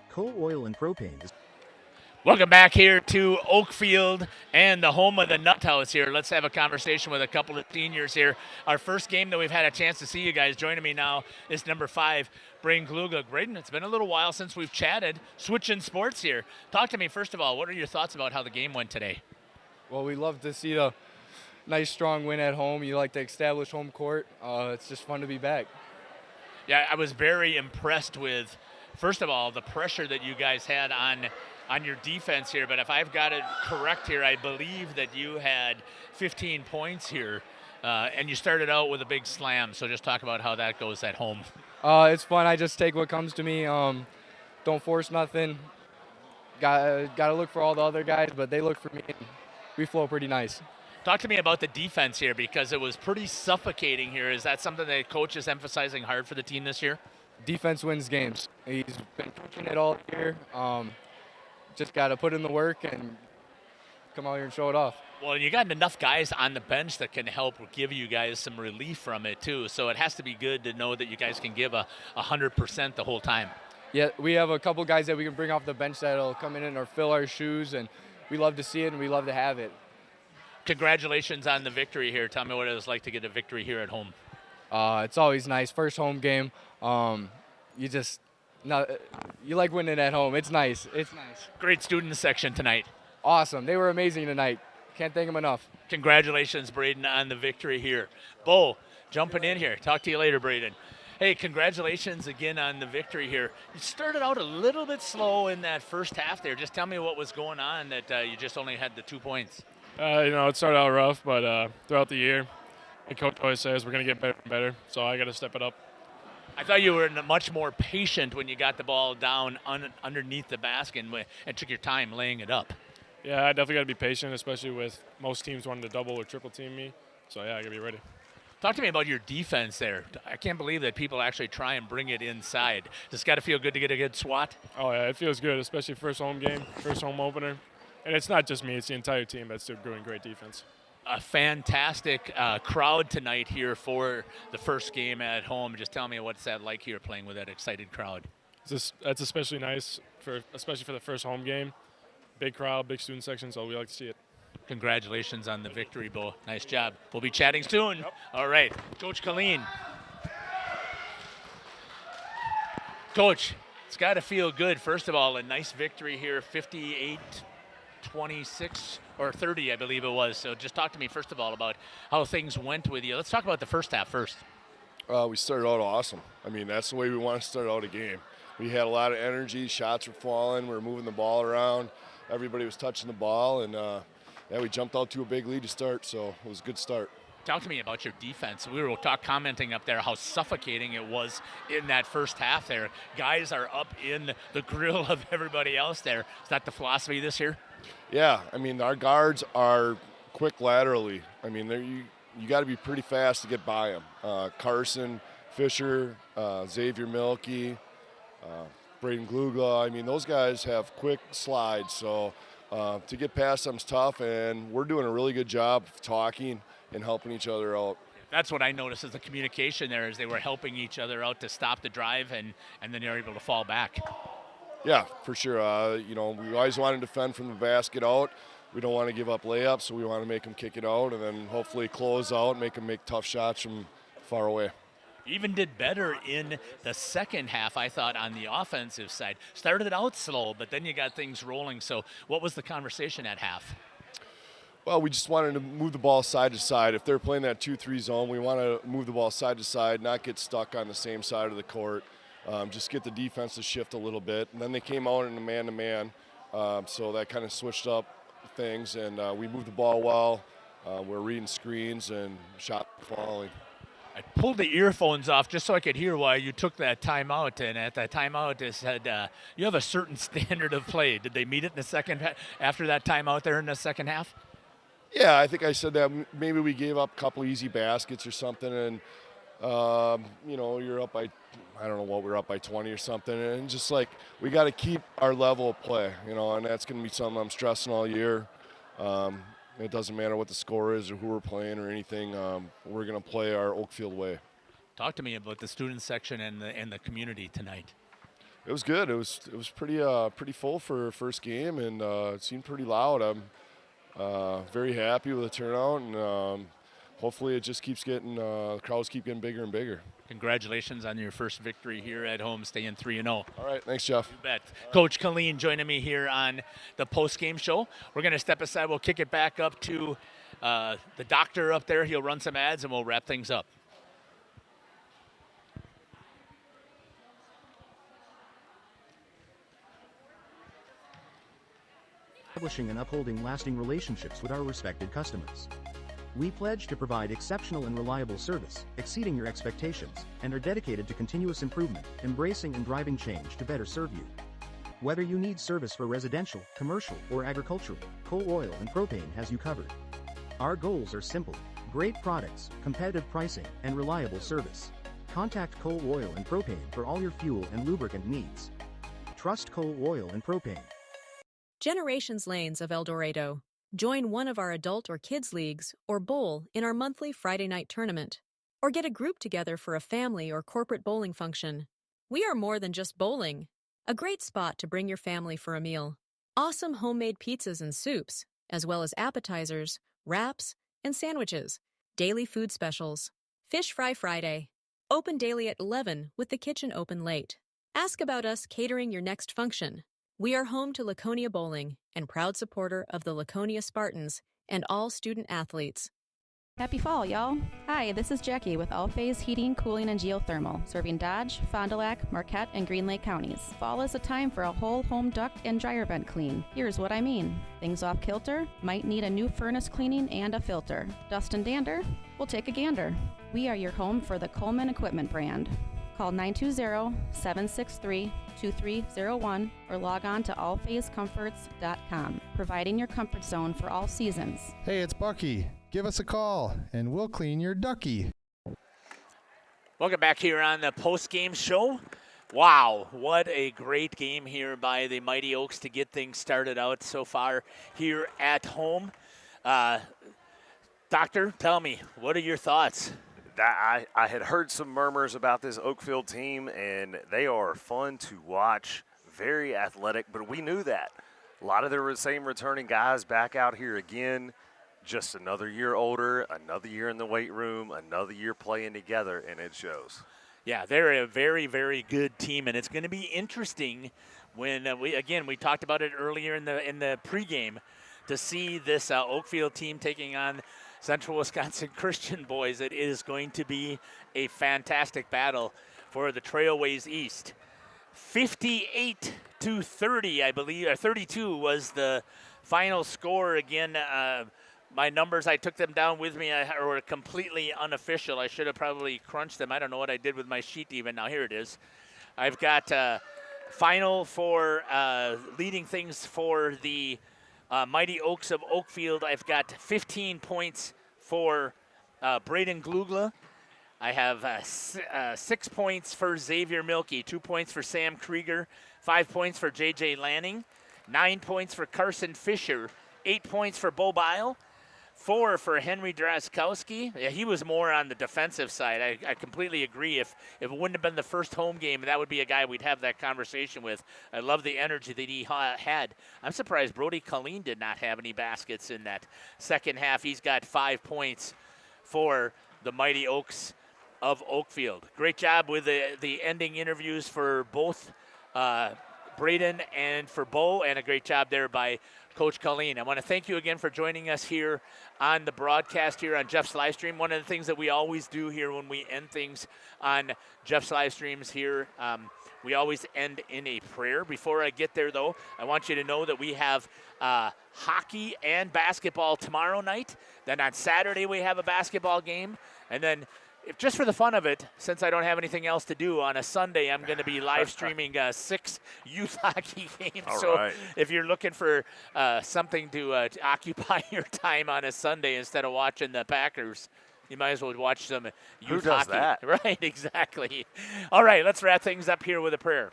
Coal, oil, and propane is... Welcome back here to Oakfield and the home of the Nut House here. Let's have a conversation with a couple of seniors here. Our first game that we've had a chance to see you guys. Joining me now is number 5, Braden Kluga. Braden, it's been a little while since we've chatted. Switching sports here. Talk to me, first of all, what are your thoughts about how the game went today? Well, we love to see a nice, strong win at home. You like to establish home court. It's just fun to be back. Yeah, I was very impressed with, first of all, the pressure that you guys had on your defense here, but if I've got it correct here, I believe that you had 15 points here, and you started out with a big slam, so just talk about how that goes at home. It's fun. I just take what comes to me. Don't force nothing. Got to look for all the other guys, but they look for me. We flow pretty nice. Talk to me about the defense here, because it was pretty suffocating here. Is that something that coach is emphasizing hard for the team this year? Defense wins games. He's been coaching it all year. Just got to put in the work and come out here and show it off. Well, you got enough guys on the bench that can help give you guys some relief from it, too. So it has to be good to know that you guys can give 100% the whole time. Yeah, we have a couple guys that we can bring off the bench that'll come in or fill our shoes, and we love to see it and we love to have it. Congratulations on the victory here. Tell me what it was like to get a victory here at home. It's always nice. First home game. You like winning at home. It's nice. It's nice. Great student section tonight. Awesome. They were amazing tonight. Can't thank them enough. Congratulations, Braden, on the victory here. Bo, jumping in here. Talk to you later, Braden. Hey, congratulations again on the victory here. You started out a little bit slow in that first half there. Just tell me what was going on that you just only had the 2 points. It started out rough, but throughout the year, the coach always says we're going to get better and better, so I got to step it up. I thought you were much more patient when you got the ball down underneath the basket and took your time laying it up. Yeah, I definitely got to be patient, especially with most teams wanting to double or triple team me. So, yeah, I got to be ready. Talk to me about your defense there. I can't believe that people actually try and bring it inside. Does it got to feel good to get a good swat? Oh, yeah, it feels good, especially first home game, first home opener. And it's not just me, it's the entire team that's doing great defense. A fantastic crowd tonight here for the first game at home. Just tell me what's that like here playing with that excited crowd. That's especially nice, especially for the first home game. Big crowd, big student section, so we like to see it. Congratulations on the victory, Bo. Nice job. We'll be chatting soon. Yep. All right. Coach Colleen. Coach, it's got to feel good. First of all, a nice victory here, 58-26 or 30, I believe it was. So just talk to me, first of all, about how things went with you. Let's talk about the first half first. We started out awesome. I mean, that's the way we want to start out a game. We had a lot of energy. Shots were falling. We were moving the ball around. Everybody was touching the ball, and we jumped out to a big lead to start, so it was a good start. Talk to me about your defense. We were commenting up there how suffocating it was in that first half there. Guys are up in the grill of everybody else there. Is that the philosophy this year? Yeah, I mean, our guards are quick laterally. I mean, you got to be pretty fast to get by them. Carson, Fisher, Xavier Milkey, Braden Glugla. I mean, those guys have quick slides, so to get past them is tough, and we're doing a really good job of talking and helping each other out. That's what I noticed is the communication there, is they were helping each other out to stop the drive, and then they're able to fall back. Yeah, for sure. We always want to defend from the basket out. We don't want to give up layups, so we want to make them kick it out and then hopefully close out, make them make tough shots from far away. Even did better in the second half, I thought, on the offensive side. Started out slow, but then you got things rolling. So what was the conversation at half? Well, we just wanted to move the ball side to side. If they're playing that 2-3 zone, we want to move the ball side to side, not get stuck on the same side of the court. Just get the defense to shift a little bit. And then they came out in a man-to-man, so that kind of switched up things. And we moved the ball well. We're reading screens and shot falling. I pulled the earphones off just so I could hear why you took that timeout. And at that timeout, they said you have a certain standard of play. Did they meet it in the second after that timeout there in the second half? Yeah, I think I said that maybe we gave up a couple easy baskets or something, and you're up by, I don't know what, we're up by 20 or something, and just like we got to keep our level of play, and that's going to be something I'm stressing all year. It doesn't matter what the score is or who we're playing or anything. We're going to play our Oakfield way. Talk to me about the student section and the community tonight. It was good. It was pretty full for first game, and it seemed pretty loud. I'm very happy with the turnout, and hopefully it just keeps getting the crowds keep getting bigger and bigger. Congratulations on your first victory here at home, staying 3-0. All right, thanks, Jeff. You bet. Coach Colleen joining me here on the post-game show. We're going to step aside. We'll kick it back up to the doctor up there. He'll run some ads, and we'll wrap things up. Establishing and upholding lasting relationships with our respected customers. We pledge to provide exceptional and reliable service, exceeding your expectations, and are dedicated to continuous improvement, embracing and driving change to better serve you. Whether you need service for residential, commercial, or agricultural, Coal Oil and Propane has you covered. Our goals are simple: great products, competitive pricing, and reliable service. Contact Coal Oil and Propane for all your fuel and lubricant needs. Trust Coal Oil and Propane. Generations Lanes of El Dorado. Join one of our adult or kids leagues or bowl in our monthly Friday night tournament. Or get a group together for a family or corporate bowling function. We are more than just bowling. A great spot to bring your family for a meal. Awesome homemade pizzas and soups, as well as appetizers, wraps, and sandwiches. Daily food specials. Fish Fry Friday. Open daily at 11 with the kitchen open late. Ask about us catering your next function. We are home to Laconia Bowling and proud supporter of the Laconia Spartans and all student athletes. Happy fall, y'all. Hi, this is Jackie with All Phase Heating, Cooling, and Geothermal, serving Dodge, Fond du Lac, Marquette, and Green Lake counties. Fall is a time for a whole home duct and dryer vent clean. Here's what I mean. Things off kilter, might need a new furnace cleaning and a filter. Dust and dander? We'll take a gander. We are your home for the Coleman Equipment brand. Call 920-763-2301 or log on to allphasecomforts.com, providing your comfort zone for all seasons. Hey, it's Bucky. Give us a call, and we'll clean your ducky. Welcome back here on the post-game show. Wow, what a great game here by the Mighty Oaks to get things started out so far here at home. Doctor, tell me, what are your thoughts? I had heard some murmurs about this Oakfield team, and they are fun to watch, very athletic, but we knew that. A lot of the same returning guys back out here again, just another year older, another year in the weight room, another year playing together, and it shows. Yeah, they're a very, very good team, and it's going to be interesting when we talked about it earlier in the pregame, to see this Oakfield team taking on Central Wisconsin Christian boys. It is going to be a fantastic battle for the Trailways East. 58-30, I believe, or 32 was the final score. Again, my numbers, I took them down with me, were completely unofficial. I should have probably crunched them. I don't know what I did with my sheet even. Now here it is. I've got final for leading things for the Mighty Oaks of Oakfield. I've got 15 points for Braden Glugla. I have 6 points for Xavier Milkey, 2 points for Sam Krieger, 5 points for J.J. Lanning, 9 points for Carson Fisher, 8 points for Bo Bile, 4 for Henry Draskowski. Yeah, he was more on the defensive side. I completely agree. If it wouldn't have been the first home game, that would be a guy we'd have that conversation with. I love the energy that he had. I'm surprised Brody Colleen did not have any baskets in that second half. He's got 5 points for the Mighty Oaks of Oakfield. Great job with the ending interviews for both Braden and for Bo, and a great job there by Coach Colleen. I want to thank you again for joining us here on the broadcast here on Jeff's live stream. One of the things that we always do here when we end things on Jeff's live streams here, we always end in a prayer. Before I get there, though, I want you to know that we have hockey and basketball tomorrow night. Then on Saturday we have a basketball game, and then just for the fun of it, since I don't have anything else to do on a Sunday, I'm going to be live streaming 6 youth hockey games. All so right. if you're looking for something to occupy your time on a Sunday instead of watching the Packers, you might as well watch some youth Who does hockey. that? Right, exactly. All right, let's wrap things up here with a prayer.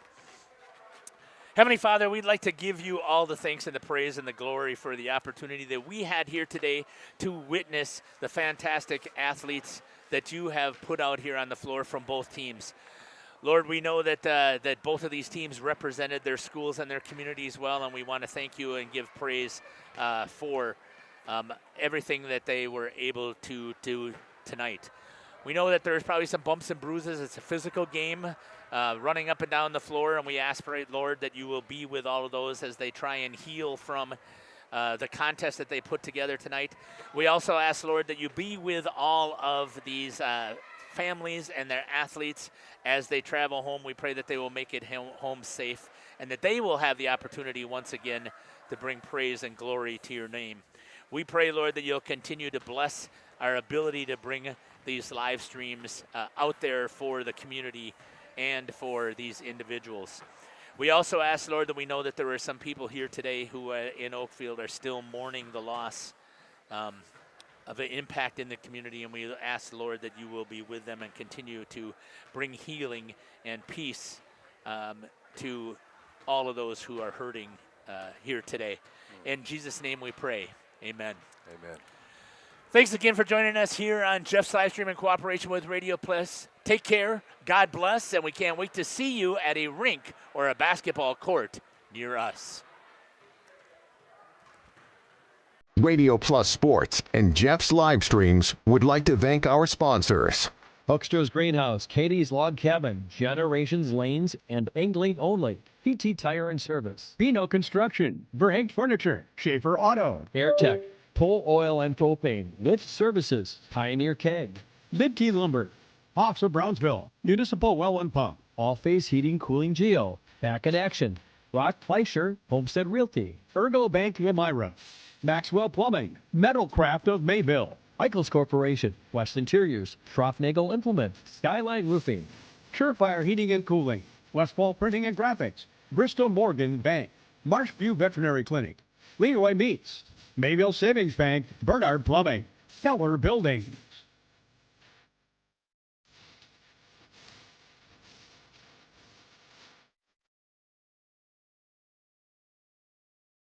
Heavenly Father, we'd like to give you all the thanks and the praise and the glory for the opportunity that we had here today to witness the fantastic athletes that you have put out here on the floor from both teams. Lord, we know that that both of these teams represented their schools and their communities well, and we want to thank you and give praise for everything that they were able to do tonight. We know that there's probably some bumps and bruises. It's a physical game, running up and down the floor, and we aspirate, Lord, that you will be with all of those as they try and heal from the contest that they put together tonight. We also ask, Lord, that you be with all of these families and their athletes as they travel home. We pray that they will make it home safe and that they will have the opportunity once again to bring praise and glory to your name. We pray, Lord, that you'll continue to bless our ability to bring these live streams out there for the community and for these individuals. We also ask, Lord, that we know that there are some people here today who in Oakfield are still mourning the loss of an impact in the community, and we ask, Lord, that you will be with them and continue to bring healing and peace to all of those who are hurting here today. In Jesus' name we pray. Amen. Amen. Thanks again for joining us here on Jeff's live stream in cooperation with Radio Plus. Take care, God bless, and we can't wait to see you at a rink or a basketball court near us. Radio Plus Sports and Jeff's live streams would like to thank our sponsors. Hoekstra's Greenhouse, Katie's Log Cabin, Generations Lanes, and Angling Only. PT Tire and Service. Pino Construction, Verhank Furniture, Schaefer Auto, AirTech, Toll Oil and Propane, Lift Services, Pioneer Keg, Midkey Lumber, Hoffs of Brownsville, Municipal Well and Pump, All Phase Heating Cooling Geo, Back in Action, Rock Fleischer, Homestead Realty, Ergo Bank Elmira, Maxwell Plumbing, Metalcraft of Mayville, Michaels Corporation, West Interiors, Schroffnagel Implement, Skyline Roofing, Surefire Heating and Cooling, Westfall Printing and Graphics, Bristol Morgan Bank, Marshview Veterinary Clinic, Leroy Meats, Mayville Savings Bank, Bernard Plumbing, Keller Building,